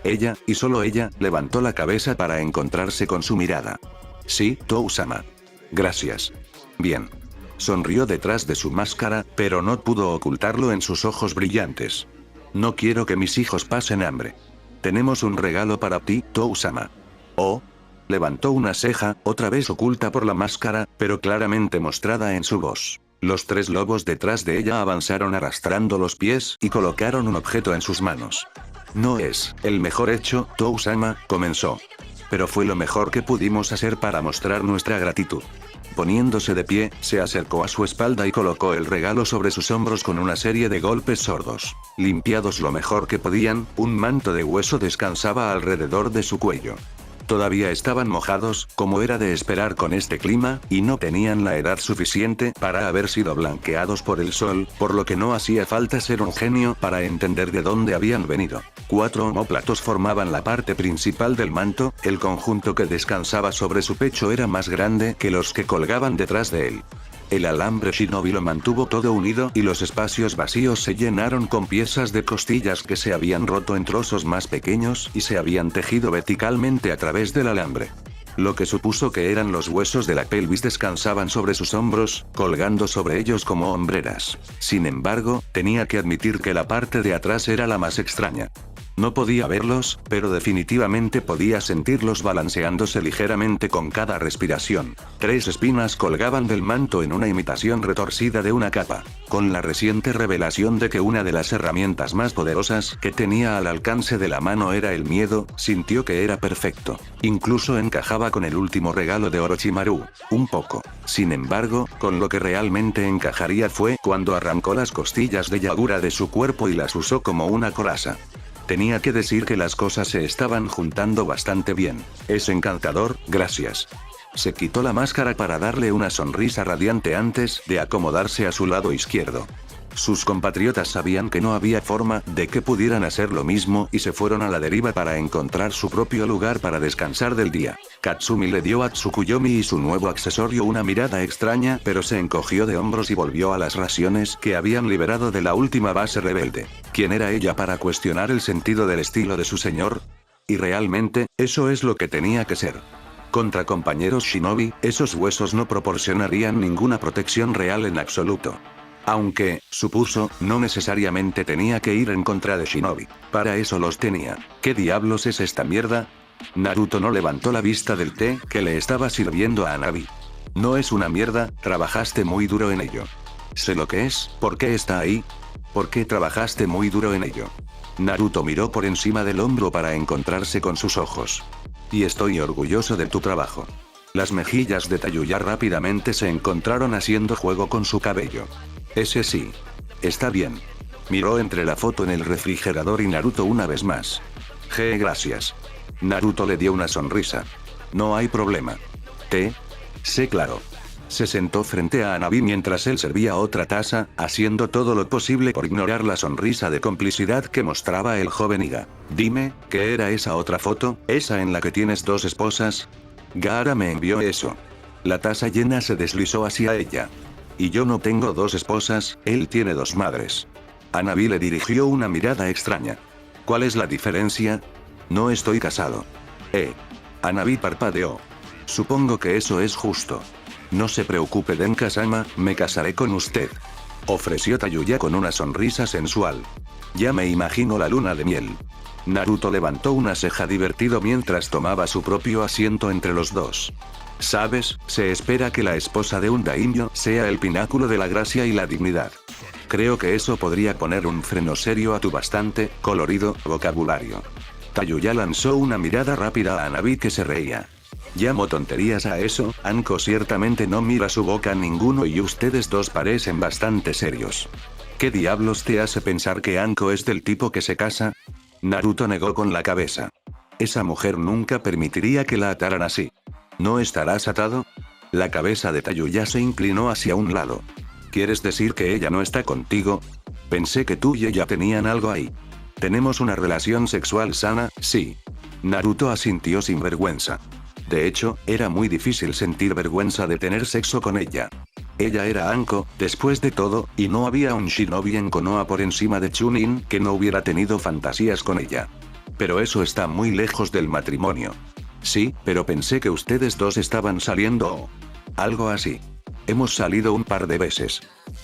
Ella, y solo ella, levantó la cabeza para encontrarse con su mirada. Sí, Tou-sama. Gracias. Bien. Sonrió detrás de su máscara, pero no pudo ocultarlo en sus ojos brillantes. No quiero que mis hijos pasen hambre. Tenemos un regalo para ti, Tou-sama. Oh. Levantó una ceja, otra vez oculta por la máscara, pero claramente mostrada en su voz. Los tres lobos detrás de ella avanzaron arrastrando los pies y colocaron un objeto en sus manos. No es el mejor hecho, Tou-sama, comenzó. Pero fue lo mejor que pudimos hacer para mostrar nuestra gratitud. Poniéndose de pie, se acercó a su espalda y colocó el regalo sobre sus hombros con una serie de golpes sordos. Limpiados lo mejor que podían, un manto de hueso descansaba alrededor de su cuello. Todavía estaban mojados, como era de esperar con este clima, y no tenían la edad suficiente para haber sido blanqueados por el sol, por lo que no hacía falta ser un genio para entender de dónde habían venido. 4 omóplatos formaban la parte principal del manto, el conjunto que descansaba sobre su pecho era más grande que los que colgaban detrás de él. El alambre shinobi lo mantuvo todo unido y los espacios vacíos se llenaron con piezas de costillas que se habían roto en trozos más pequeños y se habían tejido verticalmente a través del alambre. Lo que supuso que eran los huesos de la pelvis descansaban sobre sus hombros, colgando sobre ellos como hombreras. Sin embargo, tenía que admitir que la parte de atrás era la más extraña. No podía verlos, pero definitivamente podía sentirlos balanceándose ligeramente con cada respiración. 3 espinas colgaban del manto en una imitación retorcida de una capa. Con la reciente revelación de que una de las herramientas más poderosas que tenía al alcance de la mano era el miedo, sintió que era perfecto. Incluso encajaba con el último regalo de Orochimaru. Un poco. Sin embargo, con lo que realmente encajaría fue cuando arrancó las costillas de Yagura de su cuerpo y las usó como una coraza. Tenía que decir que las cosas se estaban juntando bastante bien. Es encantador, gracias. Se quitó la máscara para darle una sonrisa radiante antes de acomodarse a su lado izquierdo. Sus compatriotas sabían que no había forma de que pudieran hacer lo mismo y se fueron a la deriva para encontrar su propio lugar para descansar del día. Katsumi le dio a Tsukuyomi y su nuevo accesorio una mirada extraña, pero se encogió de hombros y volvió a las raciones que habían liberado de la última base rebelde. ¿Quién era ella para cuestionar el sentido del estilo de su señor? Y realmente, eso es lo que tenía que ser. Contra compañeros shinobi, esos huesos no proporcionarían ninguna protección real en absoluto. Aunque, supuso, no necesariamente tenía que ir en contra de shinobi. Para eso los tenía. ¿Qué diablos es esta mierda? Naruto no levantó la vista del té que le estaba sirviendo a Hanabi. No es una mierda, trabajaste muy duro en ello. Sé lo que es, ¿por qué está ahí? ¿Por qué trabajaste muy duro en ello? Naruto miró por encima del hombro para encontrarse con sus ojos. Y estoy orgulloso de tu trabajo. Las mejillas de Tayuya rápidamente se encontraron haciendo juego con su cabello. Ese sí. Está bien. Miró entre la foto en el refrigerador y Naruto una vez más. Gracias. Naruto le dio una sonrisa. No hay problema. ¿Té? Sí, claro. Se sentó frente a Hanabi mientras él servía otra taza, haciendo todo lo posible por ignorar la sonrisa de complicidad que mostraba el joven Iga. Dime, ¿qué era esa otra foto? ¿Esa en la que tienes 2 esposas? Gaara me envió eso. La taza llena se deslizó hacia ella. Y yo no tengo 2 esposas, él tiene 2 madres. Hanabi le dirigió una mirada extraña. ¿Cuál es la diferencia? No estoy casado. Hanabi parpadeó. Supongo que eso es justo. No se preocupe Denka-sama, me casaré con usted. Ofreció Tayuya con una sonrisa sensual. Ya me imagino la luna de miel. Naruto levantó una ceja divertido mientras tomaba su propio asiento entre los dos. ¿Sabes? Se espera que la esposa de un daimyo sea el pináculo de la gracia y la dignidad. Creo que eso podría poner un freno serio a tu bastante colorido vocabulario. Tayuya lanzó una mirada rápida a Hanabi que se reía. Llamo tonterías a eso, Anko ciertamente no mira su boca a ninguno y ustedes dos parecen bastante serios. ¿Qué diablos te hace pensar que Anko es del tipo que se casa? Naruto negó con la cabeza. Esa mujer nunca permitiría que la ataran así. ¿No estarás atado? La cabeza de Tayuya se inclinó hacia un lado. ¿Quieres decir que ella no está contigo? Pensé que tú y ella tenían algo ahí. ¿Tenemos una relación sexual sana? Sí. Naruto asintió sin vergüenza. De hecho, era muy difícil sentir vergüenza de tener sexo con ella. Ella era Anko, después de todo, y no había un shinobi en Konoha por encima de Chunin que no hubiera tenido fantasías con ella. Pero eso está muy lejos del matrimonio. Sí, pero pensé que ustedes dos estaban saliendo o algo así. Hemos salido un par de veces.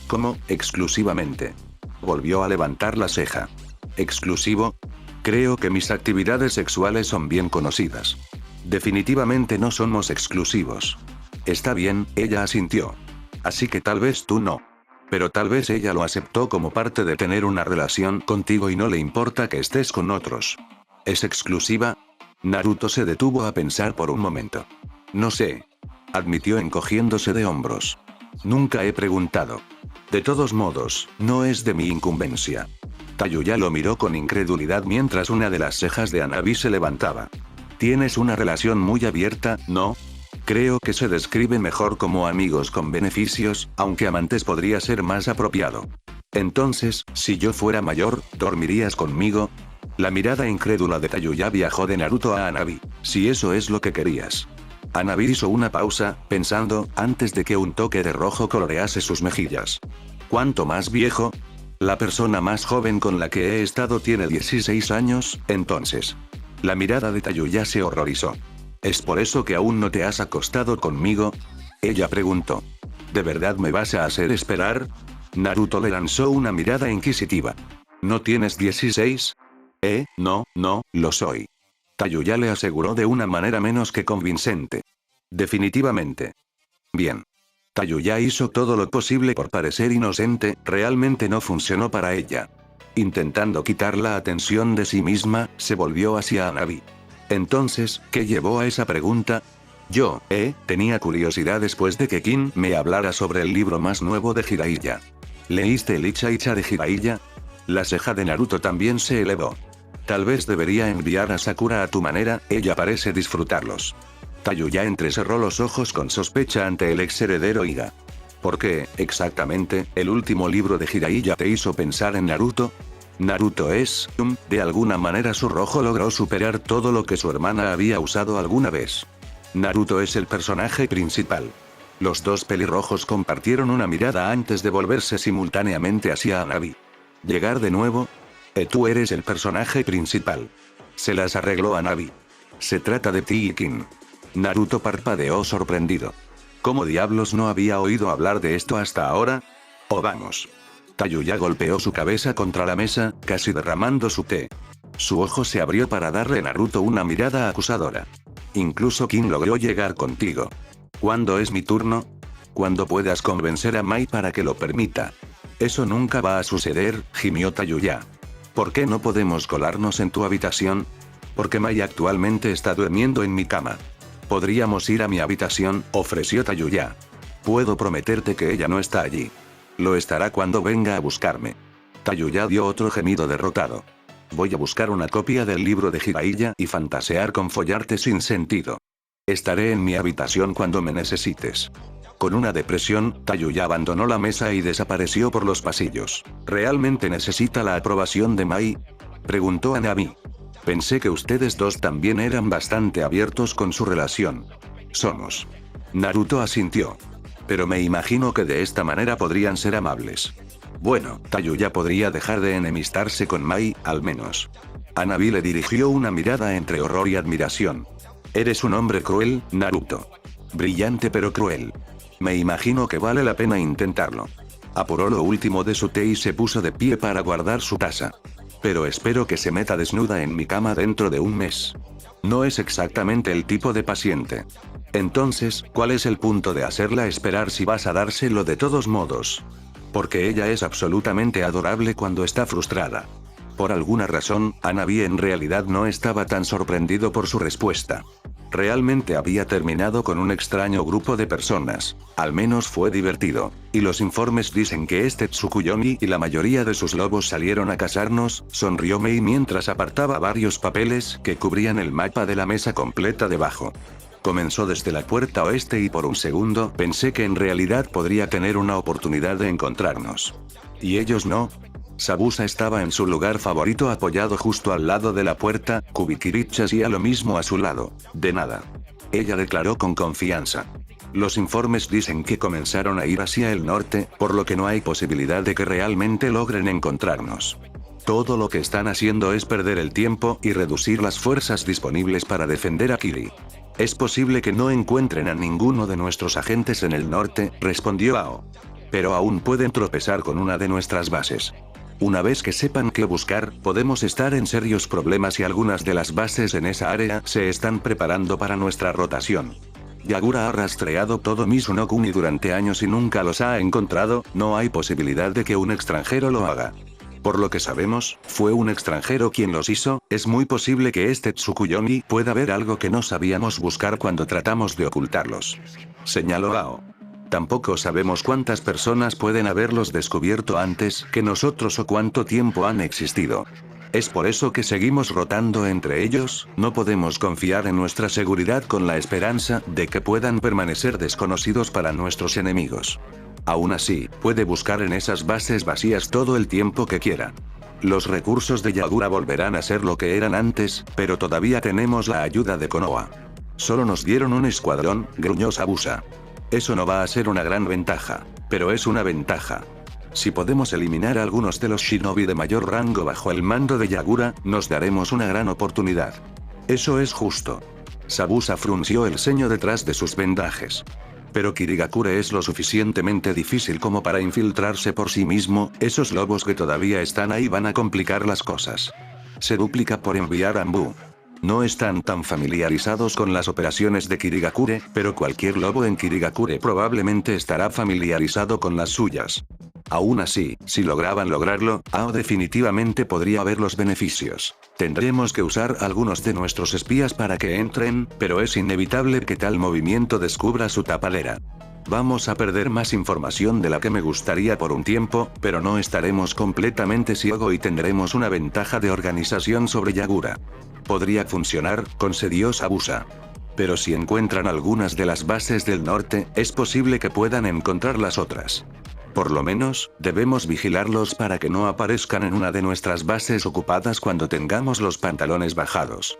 ¿Cómo? Exclusivamente. Volvió a levantar la ceja. ¿Exclusivo? Creo que mis actividades sexuales son bien conocidas. Definitivamente no somos exclusivos. Está bien, ella asintió. Así que tal vez tú no. Pero tal vez ella lo aceptó como parte de tener una relación contigo y no le importa que estés con otros. ¿Es exclusiva? Naruto se detuvo a pensar por un momento. No sé. Admitió encogiéndose de hombros. Nunca he preguntado. De todos modos, no es de mi incumbencia. Tayuya lo miró con incredulidad mientras una de las cejas de Hanabi se levantaba. Tienes una relación muy abierta, ¿no? Creo que se describe mejor como amigos con beneficios, aunque amantes podría ser más apropiado. Entonces, si yo fuera mayor, ¿dormirías conmigo? La mirada incrédula de Tayuya viajó de Naruto a Hanabi. Si eso es lo que querías. Hanabi hizo una pausa, pensando, antes de que un toque de rojo colorease sus mejillas. ¿Cuánto más viejo? La persona más joven con la que he estado tiene 16 años, entonces. La mirada de Tayuya se horrorizó. ¿Es por eso que aún no te has acostado conmigo? Ella preguntó. ¿De verdad me vas a hacer esperar? Naruto le lanzó una mirada inquisitiva. ¿No tienes 16? No, lo soy. Tayuya le aseguró de una manera menos que convincente. Definitivamente. Bien. Tayuya hizo todo lo posible por parecer inocente, realmente no funcionó para ella. Intentando quitar la atención de sí misma, se volvió hacia Hanabi. Entonces, ¿qué llevó a esa pregunta? Yo, tenía curiosidad después de que Kin me hablara sobre el libro más nuevo de Jiraiya. ¿Leíste el Icha Icha de Jiraiya? La ceja de Naruto también se elevó. Tal vez debería enviar a Sakura a tu manera, ella parece disfrutarlos. Tayuya entrecerró los ojos con sospecha ante el ex heredero Iga. ¿Por qué, exactamente, el último libro de Jiraiya te hizo pensar en Naruto? Naruto es, de alguna manera su rojo logró superar todo lo que su hermana había usado alguna vez. Naruto es el personaje principal. Los dos pelirrojos compartieron una mirada antes de volverse simultáneamente hacia Hanabi. ¿Llegar de nuevo? Tú eres el personaje principal. Se las arregló Hanabi. Se trata de ti y Kin. Naruto parpadeó sorprendido. ¿Cómo diablos no había oído hablar de esto hasta ahora? Oh, vamos. Tayuya golpeó su cabeza contra la mesa, casi derramando su té. Su ojo se abrió para darle a Naruto una mirada acusadora. Incluso Kin logró llegar contigo. ¿Cuándo es mi turno? Cuando puedas convencer a Mai para que lo permita. Eso nunca va a suceder, gimió Tayuya. ¿Por qué no podemos colarnos en tu habitación? Porque Mai actualmente está durmiendo en mi cama. Podríamos ir a mi habitación, ofreció Tayuya. Puedo prometerte que ella no está allí. Lo estará cuando venga a buscarme. Tayuya dio otro gemido derrotado. Voy a buscar una copia del libro de Jiraiya y fantasear con follarte sin sentido. Estaré en mi habitación cuando me necesites. Con una depresión, Tayuya abandonó la mesa y desapareció por los pasillos. ¿Realmente necesita la aprobación de Mai? Preguntó Hanabi. Pensé que ustedes dos también eran bastante abiertos con su relación. Somos. Naruto asintió. Pero me imagino que de esta manera podrían ser amables. Bueno, Tayuya podría dejar de enemistarse con Mai, al menos. Hanabi le dirigió una mirada entre horror y admiración. Eres un hombre cruel, Naruto. Brillante pero cruel. Me imagino que vale la pena intentarlo. Apuró lo último de su té y se puso de pie para guardar su taza. Pero espero que se meta desnuda en mi cama dentro de un mes. No es exactamente el tipo de paciente. Entonces, ¿cuál es el punto de hacerla esperar si vas a dárselo de todos modos? Porque ella es absolutamente adorable cuando está frustrada. Por alguna razón, Hanabi en realidad no estaba tan sorprendido por su respuesta. Realmente había terminado con un extraño grupo de personas. Al menos fue divertido. Y los informes dicen que este Tsukuyomi y la mayoría de sus lobos salieron a cazarnos, sonrió Mei mientras apartaba varios papeles que cubrían el mapa de la mesa completa debajo. Comenzó desde la puerta oeste y por un segundo pensé que en realidad podría tener una oportunidad de encontrarnos. ¿Y ellos no? Sabusa estaba en su lugar favorito apoyado justo al lado de la puerta, Kubikirichi hacía lo mismo a su lado. De nada. Ella declaró con confianza. Los informes dicen que comenzaron a ir hacia el norte, por lo que no hay posibilidad de que realmente logren encontrarnos. Todo lo que están haciendo es perder el tiempo y reducir las fuerzas disponibles para defender a Kiri. Es posible que no encuentren a ninguno de nuestros agentes en el norte, respondió Ao. Pero aún pueden tropezar con una de nuestras bases. Una vez que sepan qué buscar, podemos estar en serios problemas y algunas de las bases en esa área se están preparando para nuestra rotación. Yagura ha rastreado todo Mizuno-kuni durante años y nunca los ha encontrado, no hay posibilidad de que un extranjero lo haga. Por lo que sabemos, fue un extranjero quien los hizo, es muy posible que este Tsukuyomi pueda ver algo que no sabíamos buscar cuando tratamos de ocultarlos. Señaló Ao. Tampoco sabemos cuántas personas pueden haberlos descubierto antes que nosotros o cuánto tiempo han existido. Es por eso que seguimos rotando entre ellos, no podemos confiar en nuestra seguridad con la esperanza de que puedan permanecer desconocidos para nuestros enemigos. Aún así, puede buscar en esas bases vacías todo el tiempo que quiera. Los recursos de Yagura volverán a ser lo que eran antes, pero todavía tenemos la ayuda de Konoha. Solo nos dieron un escuadrón, gruñó Zabuza. Eso no va a ser una gran ventaja, pero es una ventaja. Si podemos eliminar a algunos de los shinobi de mayor rango bajo el mando de Yagura, nos daremos una gran oportunidad. Eso es justo. Zabuza frunció el ceño detrás de sus vendajes. Pero Kirigakure es lo suficientemente difícil como para infiltrarse por sí mismo, esos lobos que todavía están ahí van a complicar las cosas. Se duplica por enviar a Anbu. No están tan familiarizados con las operaciones de Kirigakure, pero cualquier lobo en Kirigakure probablemente estará familiarizado con las suyas. Aún así, si lograban lograrlo, Ao definitivamente podría ver los beneficios. Tendremos que usar algunos de nuestros espías para que entren, pero es inevitable que tal movimiento descubra su tapadera. Vamos a perder más información de la que me gustaría por un tiempo, pero no estaremos completamente ciegos y tendremos una ventaja de organización sobre Yagura. Podría funcionar, concedió Zabuza. Pero si encuentran algunas de las bases del norte, es posible que puedan encontrar las otras. Por lo menos, debemos vigilarlos para que no aparezcan en una de nuestras bases ocupadas cuando tengamos los pantalones bajados.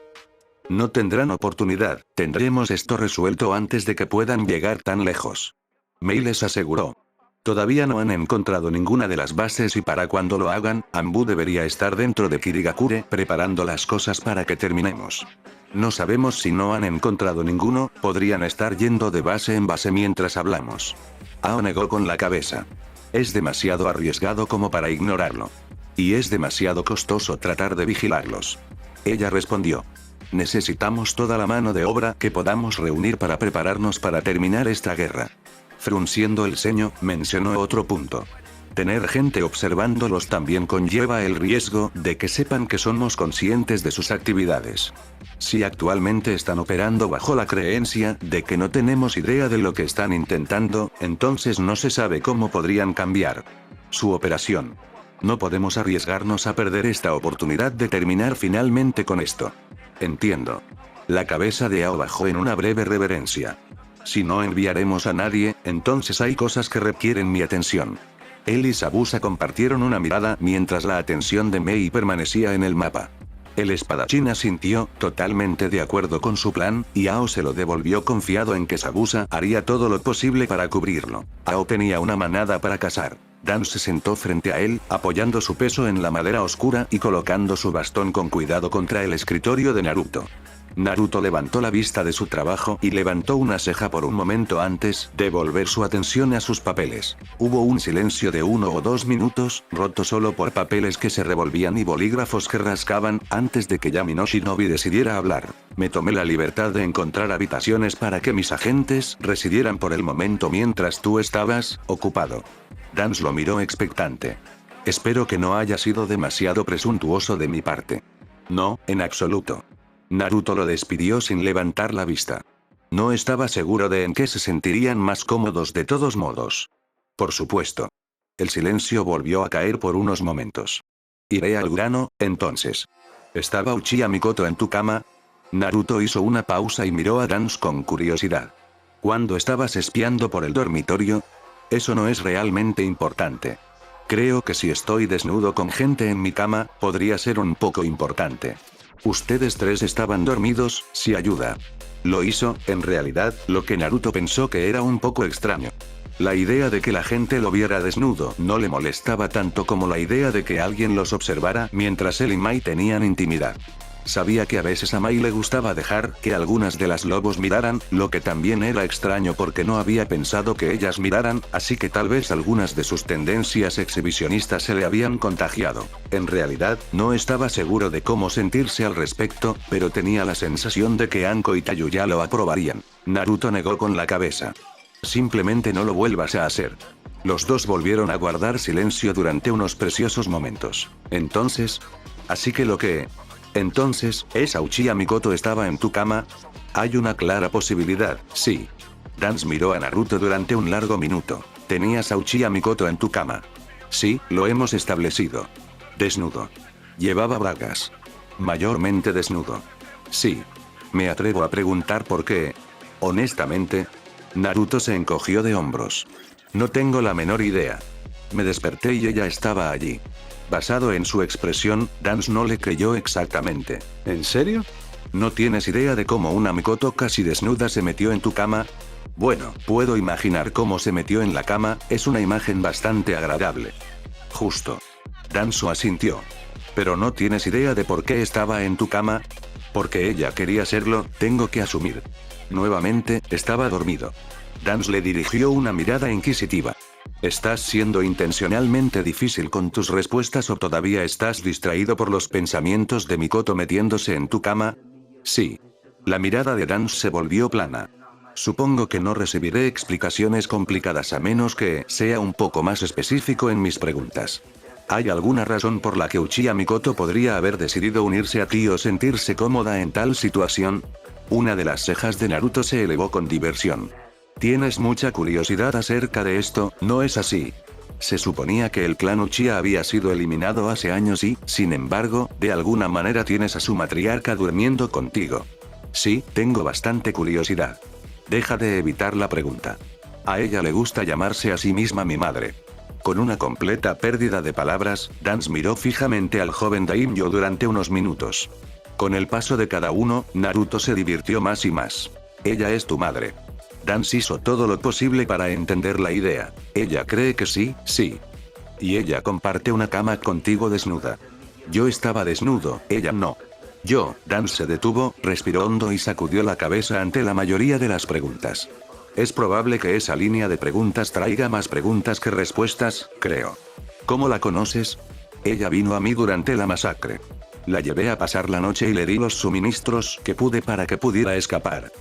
No tendrán oportunidad, tendremos esto resuelto antes de que puedan llegar tan lejos. Mei les aseguró. Todavía no han encontrado ninguna de las bases y para cuando lo hagan, Anbu debería estar dentro de Kirigakure preparando las cosas para que terminemos. No sabemos si no han encontrado ninguno, podrían estar yendo de base en base mientras hablamos. Ao negó con la cabeza. Es demasiado arriesgado como para ignorarlo. Y es demasiado costoso tratar de vigilarlos. Ella respondió. Necesitamos toda la mano de obra que podamos reunir para prepararnos para terminar esta guerra. Frunciendo el ceño, mencionó otro punto. Tener gente observándolos también conlleva el riesgo de que sepan que somos conscientes de sus actividades. Si actualmente están operando bajo la creencia de que no tenemos idea de lo que están intentando, entonces no se sabe cómo podrían cambiar su operación. No podemos arriesgarnos a perder esta oportunidad de terminar finalmente con esto. Entiendo. La cabeza de Ao bajó en una breve reverencia. Si no enviaremos a nadie, entonces hay cosas que requieren mi atención. Él y Zabuza compartieron una mirada mientras la atención de Mei permanecía en el mapa. El espadachín asintió, totalmente de acuerdo con su plan, y Ao se lo devolvió confiado en que Zabuza haría todo lo posible para cubrirlo. Ao tenía una manada para cazar. Dan se sentó frente a él, apoyando su peso en la madera oscura y colocando su bastón con cuidado contra el escritorio de Naruto. Naruto levantó la vista de su trabajo y levantó una ceja por un momento antes de volver su atención a sus papeles. Hubo un silencio de 1 o 2 minutos, roto solo por papeles que se revolvían y bolígrafos que rascaban, antes de que Yami no Shinobi decidiera hablar. Me tomé la libertad de encontrar habitaciones para que mis agentes residieran por el momento mientras tú estabas ocupado. Dance lo miró expectante. Espero que no haya sido demasiado presuntuoso de mi parte. No, en absoluto. Naruto lo despidió sin levantar la vista. No estaba seguro de en qué se sentirían más cómodos de todos modos. Por supuesto. El silencio volvió a caer por unos momentos. Iré al grano, entonces. ¿Estaba Uchiha Mikoto en tu cama? Naruto hizo una pausa y miró a Dance con curiosidad. ¿Cuándo estabas espiando por el dormitorio? Eso no es realmente importante. Creo que si estoy desnudo con gente en mi cama, podría ser un poco importante. Ustedes tres estaban dormidos, si ayuda. Lo hizo, en realidad, lo que Naruto pensó que era un poco extraño. La idea de que la gente lo viera desnudo no le molestaba tanto como la idea de que alguien los observara mientras él y Mai tenían intimidad. Sabía que a veces a Mai le gustaba dejar que algunas de las lobos miraran, lo que también era extraño porque no había pensado que ellas miraran, así que tal vez algunas de sus tendencias exhibicionistas se le habían contagiado. En realidad, no estaba seguro de cómo sentirse al respecto, pero tenía la sensación de que Anko y Tayuya lo aprobarían. Naruto negó con la cabeza. Simplemente no lo vuelvas a hacer. Los dos volvieron a guardar silencio durante unos preciosos momentos. Entonces, Entonces, ¿esa Uchiha Mikoto estaba en tu cama? Hay una clara posibilidad, sí. Dance miró a Naruto durante un largo minuto. ¿Tenías a Uchiha Mikoto en tu cama? Sí, lo hemos establecido. Desnudo. Llevaba bragas. Mayormente desnudo. Sí. Me atrevo a preguntar por qué. Honestamente, Naruto se encogió de hombros. No tengo la menor idea. Me desperté y ella estaba allí. Basado en su expresión, Dance no le creyó exactamente. ¿En serio? ¿No tienes idea de cómo una Mikoto casi desnuda se metió en tu cama? Bueno, puedo imaginar cómo se metió en la cama, es una imagen bastante agradable. Justo. Danzo asintió. ¿Pero no tienes idea de por qué estaba en tu cama? Porque ella quería serlo, tengo que asumir. Nuevamente, estaba dormido. Dance le dirigió una mirada inquisitiva. ¿Estás siendo intencionalmente difícil con tus respuestas o todavía estás distraído por los pensamientos de Mikoto metiéndose en tu cama? Sí. La mirada de Dance se volvió plana. Supongo que no recibiré explicaciones complicadas a menos que sea un poco más específico en mis preguntas. ¿Hay alguna razón por la que Uchiha Mikoto podría haber decidido unirse a ti o sentirse cómoda en tal situación? Una de las cejas de Naruto se elevó con diversión. Tienes mucha curiosidad acerca de esto, ¿no es así? Se suponía que el clan Uchiha había sido eliminado hace años y, sin embargo, de alguna manera tienes a su matriarca durmiendo contigo. Sí, tengo bastante curiosidad. Deja de evitar la pregunta. A ella le gusta llamarse a sí misma mi madre. Con una completa pérdida de palabras, Dance miró fijamente al joven Daimyo durante unos minutos. Con el paso de cada uno, Naruto se divirtió más y más. Ella es tu madre. Dance hizo todo lo posible para entender la idea. Ella cree que sí, sí. Y ella comparte una cama contigo desnuda. Yo estaba desnudo, ella no. Dance se detuvo, respiró hondo y sacudió la cabeza ante la mayoría de las preguntas. Es probable que esa línea de preguntas traiga más preguntas que respuestas, creo. ¿Cómo la conoces? Ella vino a mí durante la masacre. La llevé a pasar la noche y le di los suministros que pude para que pudiera escapar.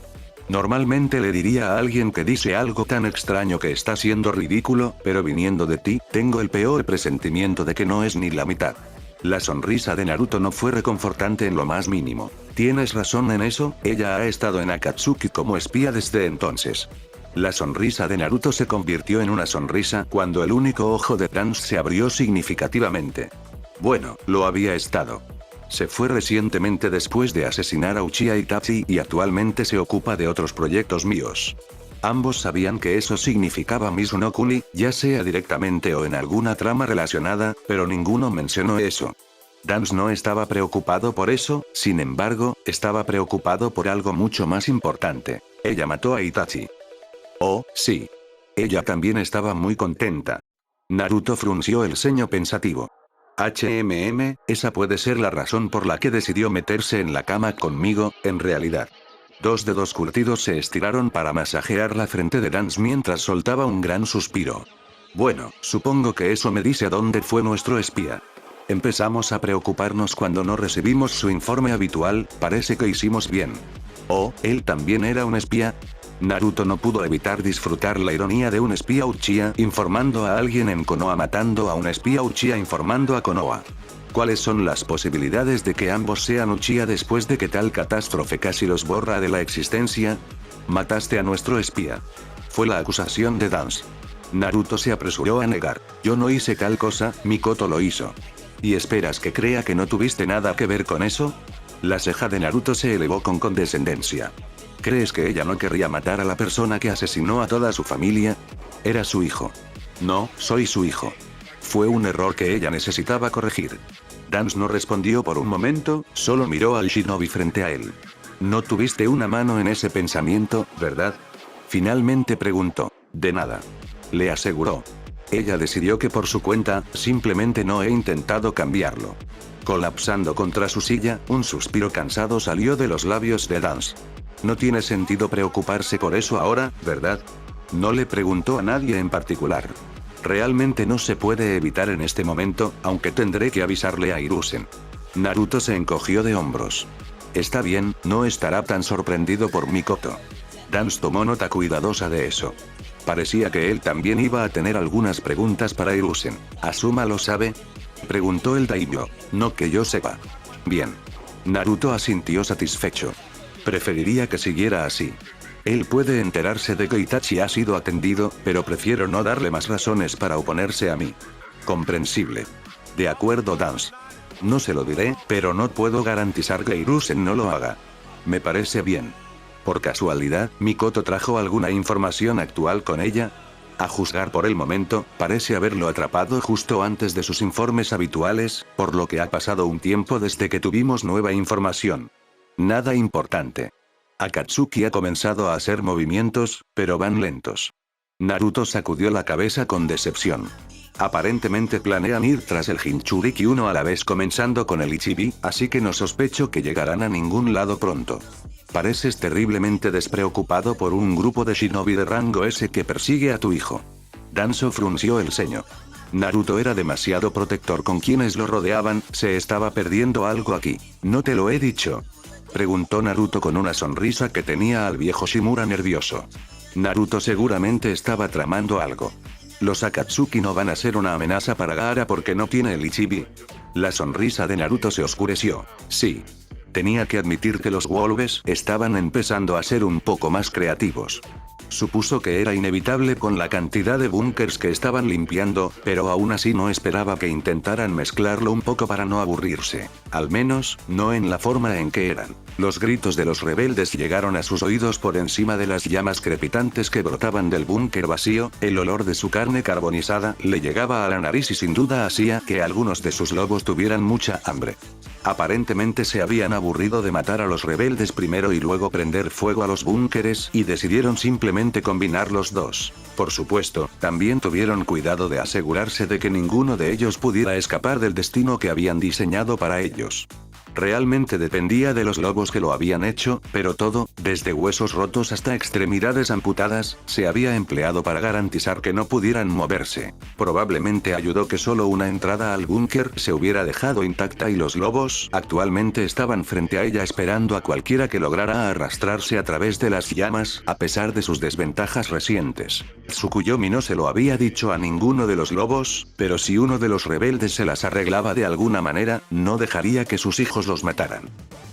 Normalmente le diría a alguien que dice algo tan extraño que está siendo ridículo, pero viniendo de ti, tengo el peor presentimiento de que no es ni la mitad. La sonrisa de Naruto no fue reconfortante en lo más mínimo. Tienes razón en eso, ella ha estado en Akatsuki como espía desde entonces. La sonrisa de Naruto se convirtió en una sonrisa cuando el único ojo de Dance se abrió significativamente. Bueno, lo había estado. Se fue recientemente después de asesinar a Uchiha Itachi y actualmente se ocupa de otros proyectos míos. Ambos sabían que eso significaba Mizu no Kuni, ya sea directamente o en alguna trama relacionada, pero ninguno mencionó eso. Dance no estaba preocupado por eso, sin embargo, estaba preocupado por algo mucho más importante. Ella mató a Itachi. Oh, sí. Ella también estaba muy contenta. Naruto frunció el ceño pensativo. Esa puede ser la razón por la que decidió meterse en la cama conmigo, en realidad. Dos dedos curtidos se estiraron para masajear la frente de Dance mientras soltaba un gran suspiro. Bueno, supongo que eso me dice a dónde fue nuestro espía. Empezamos a preocuparnos cuando no recibimos su informe habitual, parece que hicimos bien. Oh, ¿él también era un espía? Naruto no pudo evitar disfrutar la ironía de un espía Uchiha informando a alguien en Konoha matando a un espía Uchiha informando a Konoha. ¿Cuáles son las posibilidades de que ambos sean Uchiha después de que tal catástrofe casi los borra de la existencia? Mataste a nuestro espía. Fue la acusación de Dance. Naruto se apresuró a negar. Yo no hice tal cosa, Mikoto lo hizo. ¿Y esperas que crea que no tuviste nada que ver con eso? La ceja de Naruto se elevó con condescendencia. ¿Crees que ella no querría matar a la persona que asesinó a toda su familia? Era su hijo. No, soy su hijo. Fue un error que ella necesitaba corregir. Dance no respondió por un momento, solo miró al shinobi frente a él. No tuviste una mano en ese pensamiento, ¿verdad? Finalmente preguntó. De nada. Le aseguró. Ella decidió que por su cuenta, simplemente no he intentado cambiarlo. Colapsando contra su silla, un suspiro cansado salió de los labios de Dance. No tiene sentido preocuparse por eso ahora, ¿verdad? No le preguntó a nadie en particular. Realmente no se puede evitar en este momento, aunque tendré que avisarle a Hiruzen. Naruto se encogió de hombros. Está bien, no estará tan sorprendido por Mikoto. Dance tomó nota cuidadosa de eso. Parecía que él también iba a tener algunas preguntas para Hiruzen. ¿Asuma lo sabe? Preguntó el daimyo. No que yo sepa. Bien. Naruto asintió satisfecho. Preferiría que siguiera así. Él puede enterarse de que Itachi ha sido atendido, pero prefiero no darle más razones para oponerse a mí. Comprensible. De acuerdo, Dance. No se lo diré, pero no puedo garantizar que Hiruzen no lo haga. Me parece bien. ¿Por casualidad, Mikoto trajo alguna información actual con ella? A juzgar por el momento, parece haberlo atrapado justo antes de sus informes habituales, por lo que ha pasado un tiempo desde que tuvimos nueva información. Nada importante. Akatsuki ha comenzado a hacer movimientos, pero van lentos. Naruto sacudió la cabeza con decepción. Aparentemente planean ir tras el Jinchuriki uno a la vez comenzando con el Ichibi, así que no sospecho que llegarán a ningún lado pronto. Pareces terriblemente despreocupado por un grupo de shinobi de rango S que persigue a tu hijo. Danzo frunció el ceño. Naruto era demasiado protector con quienes lo rodeaban, se estaba perdiendo algo aquí. ¿No te lo he dicho?, preguntó Naruto con una sonrisa que tenía al viejo Shimura nervioso. Naruto seguramente estaba tramando algo. Los Akatsuki no van a ser una amenaza para Gaara porque no tiene el Ichibi. La sonrisa de Naruto se oscureció. Sí. Tenía que admitir que los Wolves estaban empezando a ser un poco más creativos. Supuso que era inevitable con la cantidad de búnkers que estaban limpiando, pero aún así no esperaba que intentaran mezclarlo un poco para no aburrirse. Al menos, no en la forma en que eran. Los gritos de los rebeldes llegaron a sus oídos por encima de las llamas crepitantes que brotaban del búnker vacío, el olor de su carne carbonizada le llegaba a la nariz y sin duda hacía que algunos de sus lobos tuvieran mucha hambre. Aparentemente se habían aburrido de matar a los rebeldes primero y luego prender fuego a los búnkeres y decidieron simplemente combinar los dos. Por supuesto, también tuvieron cuidado de asegurarse de que ninguno de ellos pudiera escapar del destino que habían diseñado para ellos. Realmente dependía de los lobos que lo habían hecho, pero todo, desde huesos rotos hasta extremidades amputadas, se había empleado para garantizar que no pudieran moverse. Probablemente ayudó que solo una entrada al búnker se hubiera dejado intacta y los lobos actualmente estaban frente a ella esperando a cualquiera que lograra arrastrarse a través de las llamas, a pesar de sus desventajas recientes. Tsukuyomi no se lo había dicho a ninguno de los lobos, pero si uno de los rebeldes se las arreglaba de alguna manera, no dejaría que sus hijos los mataran.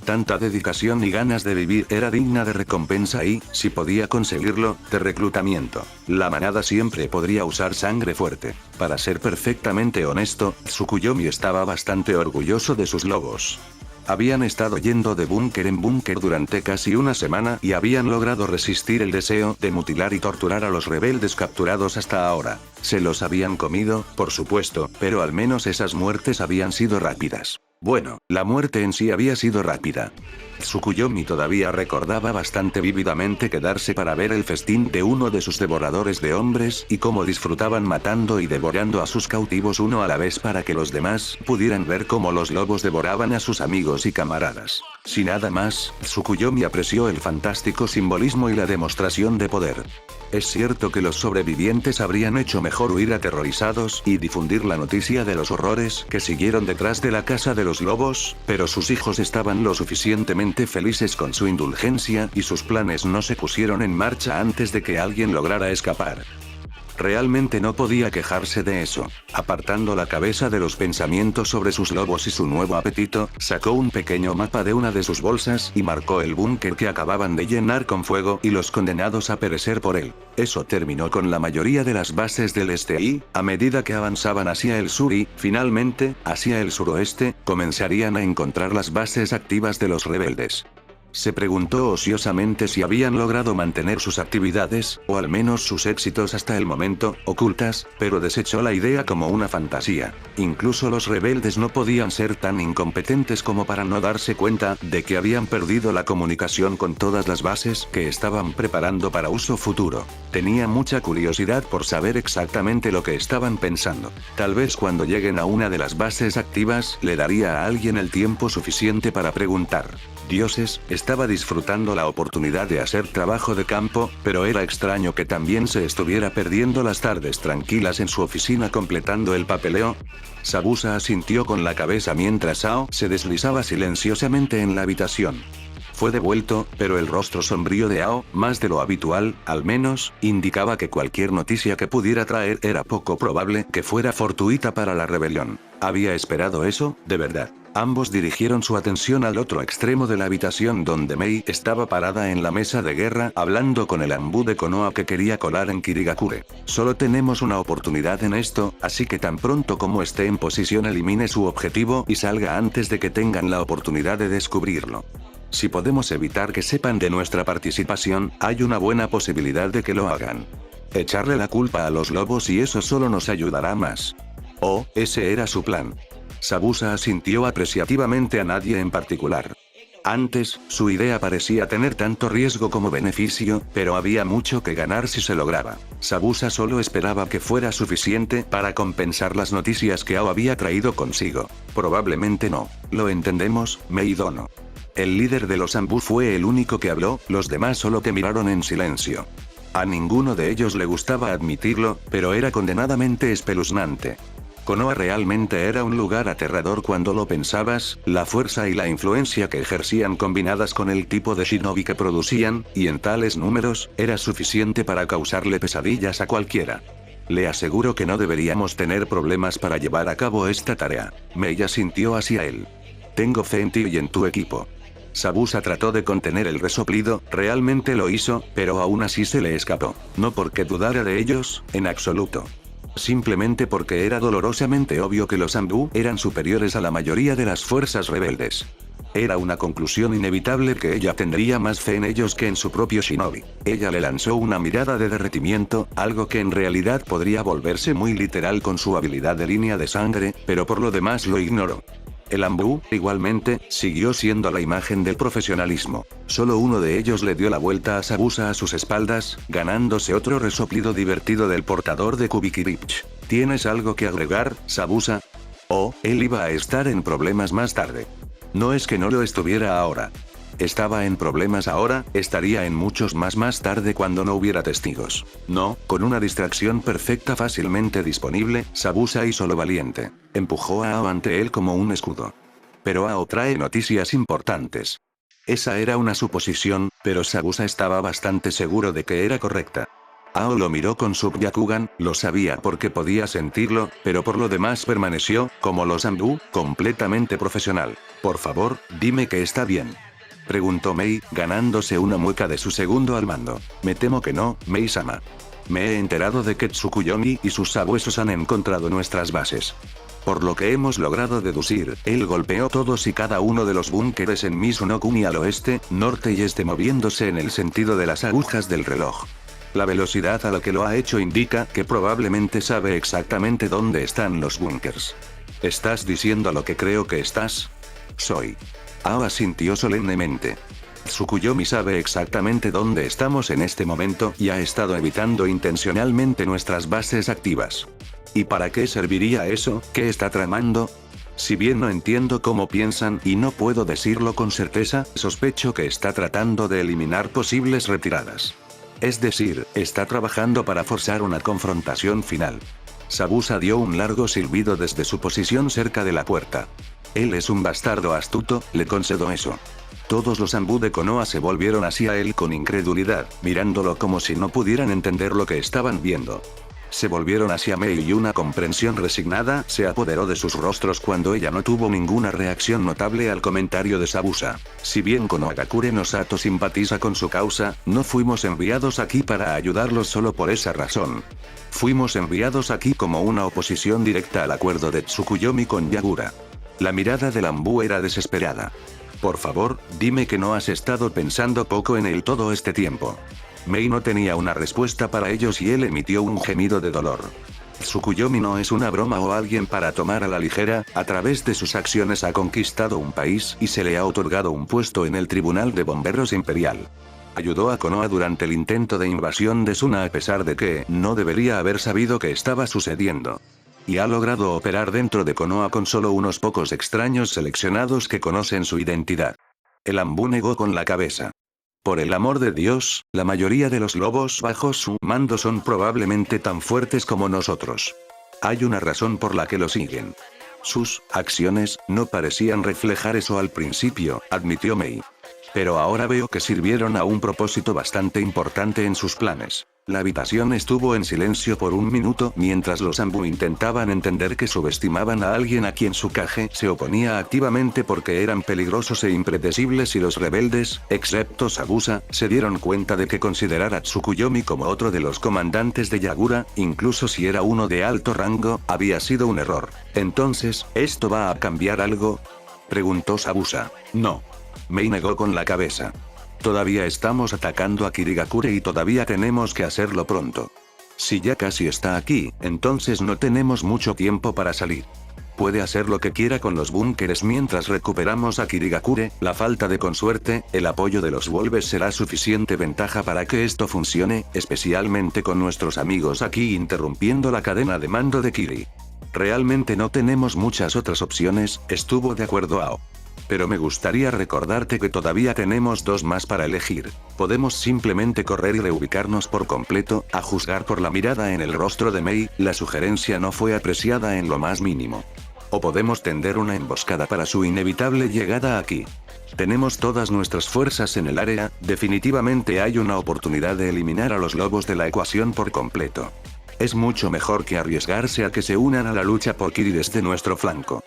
Tanta dedicación y ganas de vivir era digna de recompensa y, si podía conseguirlo, de reclutamiento. La manada siempre podría usar sangre fuerte. Para ser perfectamente honesto, Tsukuyomi estaba bastante orgulloso de sus lobos. Habían estado yendo de búnker en búnker durante casi una semana y habían logrado resistir el deseo de mutilar y torturar a los rebeldes capturados hasta ahora. Se los habían comido, por supuesto, pero al menos esas muertes habían sido rápidas. Bueno, la muerte en sí había sido rápida. Tsukuyomi todavía recordaba bastante vívidamente quedarse para ver el festín de uno de sus devoradores de hombres y cómo disfrutaban matando y devorando a sus cautivos uno a la vez para que los demás pudieran ver cómo los lobos devoraban a sus amigos y camaradas. Sin nada más, Tsukuyomi apreció el fantástico simbolismo y la demostración de poder. Es cierto que los sobrevivientes habrían hecho mejor huir aterrorizados y difundir la noticia de los horrores que siguieron detrás de la casa de los lobos, pero sus hijos estaban lo suficientemente felices con su indulgencia y sus planes no se pusieron en marcha antes de que alguien lograra escapar. Realmente no podía quejarse de eso. Apartando la cabeza de los pensamientos sobre sus lobos y su nuevo apetito, sacó un pequeño mapa de una de sus bolsas y marcó el búnker que acababan de llenar con fuego y los condenados a perecer por él. Eso terminó con la mayoría de las bases del este y, a medida que avanzaban hacia el sur y, finalmente, hacia el suroeste, comenzarían a encontrar las bases activas de los rebeldes. Se preguntó ociosamente si habían logrado mantener sus actividades, o al menos sus éxitos hasta el momento, ocultas, pero desechó la idea como una fantasía. Incluso los rebeldes no podían ser tan incompetentes como para no darse cuenta de que habían perdido la comunicación con todas las bases que estaban preparando para uso futuro. Tenía mucha curiosidad por saber exactamente lo que estaban pensando. Tal vez cuando lleguen a una de las bases activas, le daría a alguien el tiempo suficiente para preguntar. Dioses, estaba disfrutando la oportunidad de hacer trabajo de campo, pero era extraño que también se estuviera perdiendo las tardes tranquilas en su oficina completando el papeleo. Sabusa asintió con la cabeza mientras Ao se deslizaba silenciosamente en la habitación. Fue devuelto, pero el rostro sombrío de Ao, más de lo habitual, al menos, indicaba que cualquier noticia que pudiera traer era poco probable que fuera fortuita para la rebelión. Había esperado eso, de verdad. Ambos dirigieron su atención al otro extremo de la habitación donde Mei estaba parada en la mesa de guerra hablando con el Anbu de Konoha que quería colar en Kirigakure. Solo tenemos una oportunidad en esto, así que tan pronto como esté en posición elimine su objetivo y salga antes de que tengan la oportunidad de descubrirlo. Si podemos evitar que sepan de nuestra participación, hay una buena posibilidad de que lo hagan. Echarle la culpa a los lobos y eso solo nos ayudará más. Oh, ese era su plan. Sabusa asintió apreciativamente a nadie en particular. Antes, su idea parecía tener tanto riesgo como beneficio, pero había mucho que ganar si se lograba. Sabusa solo esperaba que fuera suficiente para compensar las noticias que Ao había traído consigo. Probablemente no. Lo entendemos, Meidono. El líder de los Anbu fue el único que habló, los demás solo te miraron en silencio. A ninguno de ellos le gustaba admitirlo, pero era condenadamente espeluznante. Konoha realmente era un lugar aterrador cuando lo pensabas, la fuerza y la influencia que ejercían combinadas con el tipo de shinobi que producían, y en tales números, era suficiente para causarle pesadillas a cualquiera. Le aseguro que no deberíamos tener problemas para llevar a cabo esta tarea. Mei asintió hacia él. Tengo fe en ti y en tu equipo. Sabusa trató de contener el resoplido, realmente lo hizo, pero aún así se le escapó. No porque dudara de ellos, en absoluto. Simplemente porque era dolorosamente obvio que los Anbu eran superiores a la mayoría de las fuerzas rebeldes. Era una conclusión inevitable que ella tendría más fe en ellos que en su propio shinobi. Ella le lanzó una mirada de derretimiento, algo que en realidad podría volverse muy literal con su habilidad de línea de sangre, pero por lo demás lo ignoró. El Anbu, igualmente, siguió siendo la imagen del profesionalismo. Solo uno de ellos le dio la vuelta a Sabusa a sus espaldas, ganándose otro resoplido divertido del portador de Kubikirich. ¿Tienes algo que agregar, Sabusa? Oh, él iba a estar en problemas más tarde. No es que no lo estuviera ahora. Estaba en problemas ahora, estaría en muchos más tarde cuando no hubiera testigos. No, con una distracción perfecta fácilmente disponible, Sabusa hizo lo valiente. Empujó a Ao ante él como un escudo. Pero Ao trae noticias importantes. Esa era una suposición, pero Sabusa estaba bastante seguro de que era correcta. Ao lo miró con su Byakugan, lo sabía porque podía sentirlo, pero por lo demás permaneció, como los Anbu, completamente profesional. Por favor, dime que está bien. Preguntó Mei, ganándose una mueca de su segundo al mando. Me temo que no, Mei-sama. Me he enterado de que Tsukuyomi y sus sabuesos han encontrado nuestras bases. Por lo que hemos logrado deducir, él golpeó todos y cada uno de los búnkeres en Mizuno-kuni al oeste, norte y este moviéndose en el sentido de las agujas del reloj. La velocidad a la que lo ha hecho indica que probablemente sabe exactamente dónde están los búnkers. ¿Estás diciendo lo que creo que estás? Soy. Ao asintió solemnemente. Tsukuyomi sabe exactamente dónde estamos en este momento y ha estado evitando intencionalmente nuestras bases activas. ¿Y para qué serviría eso? ¿Qué está tramando? Si bien no entiendo cómo piensan y no puedo decirlo con certeza, sospecho que está tratando de eliminar posibles retiradas. Es decir, está trabajando para forzar una confrontación final. Sabusa dio un largo silbido desde su posición cerca de la puerta. Él es un bastardo astuto, le concedo eso. Todos los Anbu de Konoha se volvieron hacia él con incredulidad, mirándolo como si no pudieran entender lo que estaban viendo. Se volvieron hacia Mei y una comprensión resignada se apoderó de sus rostros cuando ella no tuvo ninguna reacción notable al comentario de Sabusa. Si bien Konohagakure no Sato simpatiza con su causa, no fuimos enviados aquí para ayudarlos solo por esa razón. Fuimos enviados aquí como una oposición directa al acuerdo de Tsukuyomi con Yagura. La mirada del Anbu era desesperada. Por favor, dime que no has estado pensando poco en él todo este tiempo. Mei no tenía una respuesta para ellos y él emitió un gemido de dolor. Tsukuyomi no es una broma o alguien para tomar a la ligera, a través de sus acciones ha conquistado un país y se le ha otorgado un puesto en el Tribunal de Bomberos Imperial. Ayudó a Konoha durante el intento de invasión de Suna a pesar de que no debería haber sabido que estaba sucediendo. Y ha logrado operar dentro de Konoha con solo unos pocos extraños seleccionados que conocen su identidad. El Anbu negó con la cabeza. Por el amor de Dios, la mayoría de los lobos bajo su mando son probablemente tan fuertes como nosotros. Hay una razón por la que lo siguen. Sus acciones no parecían reflejar eso al principio, admitió Mei. Pero ahora veo que sirvieron a un propósito bastante importante en sus planes. La habitación estuvo en silencio por un minuto mientras los Ambu intentaban entender que subestimaban a alguien a quien Tsukage se oponía activamente porque eran peligrosos e impredecibles y los rebeldes, excepto Sabusa, se dieron cuenta de que considerar a Tsukuyomi como otro de los comandantes de Yagura, incluso si era uno de alto rango, había sido un error. Entonces, ¿esto va a cambiar algo?, preguntó Sabusa. No. Mei negó con la cabeza. Todavía estamos atacando a Kirigakure y todavía tenemos que hacerlo pronto. Si ya casi está aquí, entonces no tenemos mucho tiempo para salir. Puede hacer lo que quiera con los búnkeres mientras recuperamos a Kirigakure, la falta de consuerte, el apoyo de los Wolves será suficiente ventaja para que esto funcione, especialmente con nuestros amigos aquí interrumpiendo la cadena de mando de Kiri. Realmente no tenemos muchas otras opciones, estuvo de acuerdo Ao. Pero me gustaría recordarte que todavía tenemos dos más para elegir. Podemos simplemente correr y reubicarnos por completo, a juzgar por la mirada en el rostro de Mei, la sugerencia no fue apreciada en lo más mínimo. O podemos tender una emboscada para su inevitable llegada aquí. Tenemos todas nuestras fuerzas en el área, definitivamente hay una oportunidad de eliminar a los lobos de la ecuación por completo. Es mucho mejor que arriesgarse a que se unan a la lucha por Kiri desde nuestro flanco.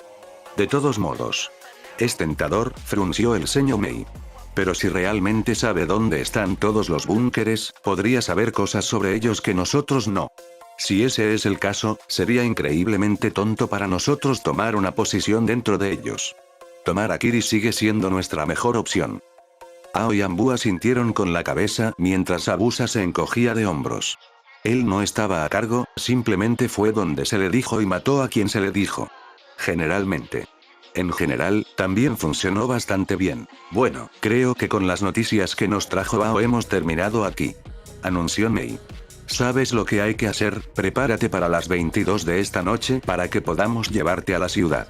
De todos modos. Es tentador, frunció el ceño Mei. Pero si realmente sabe dónde están todos los búnkeres, podría saber cosas sobre ellos que nosotros no. Si ese es el caso, sería increíblemente tonto para nosotros tomar una posición dentro de ellos. Tomar a Kiri sigue siendo nuestra mejor opción. Ao y Ambu asintieron con la cabeza mientras Sabusa se encogía de hombros. Él no estaba a cargo, simplemente fue donde se le dijo y mató a quien se le dijo. Generalmente. En general, también funcionó bastante bien. Bueno, creo que con las noticias que nos trajo Ao hemos terminado aquí. Anunció Mei. ¿Sabes lo que hay que hacer? Prepárate para las 22 de esta noche para que podamos llevarte a la ciudad.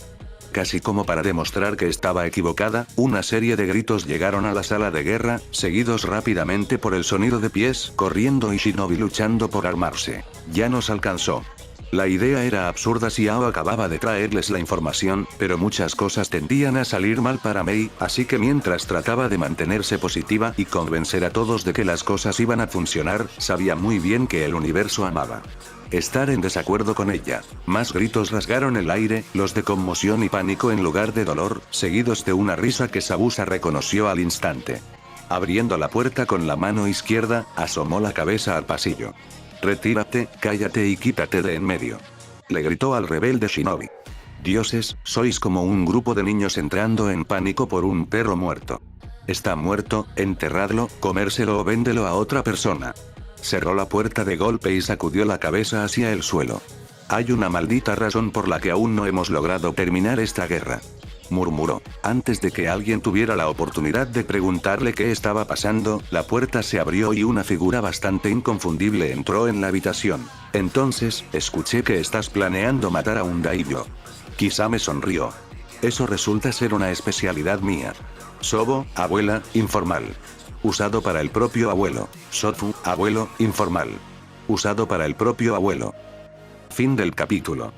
Casi como para demostrar que estaba equivocada, una serie de gritos llegaron a la sala de guerra, seguidos rápidamente por el sonido de pies corriendo y Shinobi luchando por armarse. Ya nos alcanzó. La idea era absurda si Ao acababa de traerles la información, pero muchas cosas tendían a salir mal para Mei, así que mientras trataba de mantenerse positiva y convencer a todos de que las cosas iban a funcionar, sabía muy bien que el universo amaba estar en desacuerdo con ella. Más gritos rasgaron el aire, los de conmoción y pánico en lugar de dolor, seguidos de una risa que Sabusa reconoció al instante. Abriendo la puerta con la mano izquierda, asomó la cabeza al pasillo. «Retírate, cállate y quítate de en medio», le gritó al rebelde Shinobi. «Dioses, sois como un grupo de niños entrando en pánico por un perro muerto. Está muerto, enterradlo, comérselo o véndelo a otra persona». Cerró la puerta de golpe y sacudió la cabeza hacia el suelo. «Hay una maldita razón por la que aún no hemos logrado terminar esta guerra», murmuró. Antes de que alguien tuviera la oportunidad de preguntarle qué estaba pasando, la puerta se abrió y una figura bastante inconfundible entró en la habitación. «Entonces, escuché que estás planeando matar a un daimyo». Kisame sonrió. «Eso resulta ser una especialidad mía. Sobo, abuela, informal. Usado para el propio abuelo. Sofu, abuelo, informal. Usado para el propio abuelo». Fin del capítulo.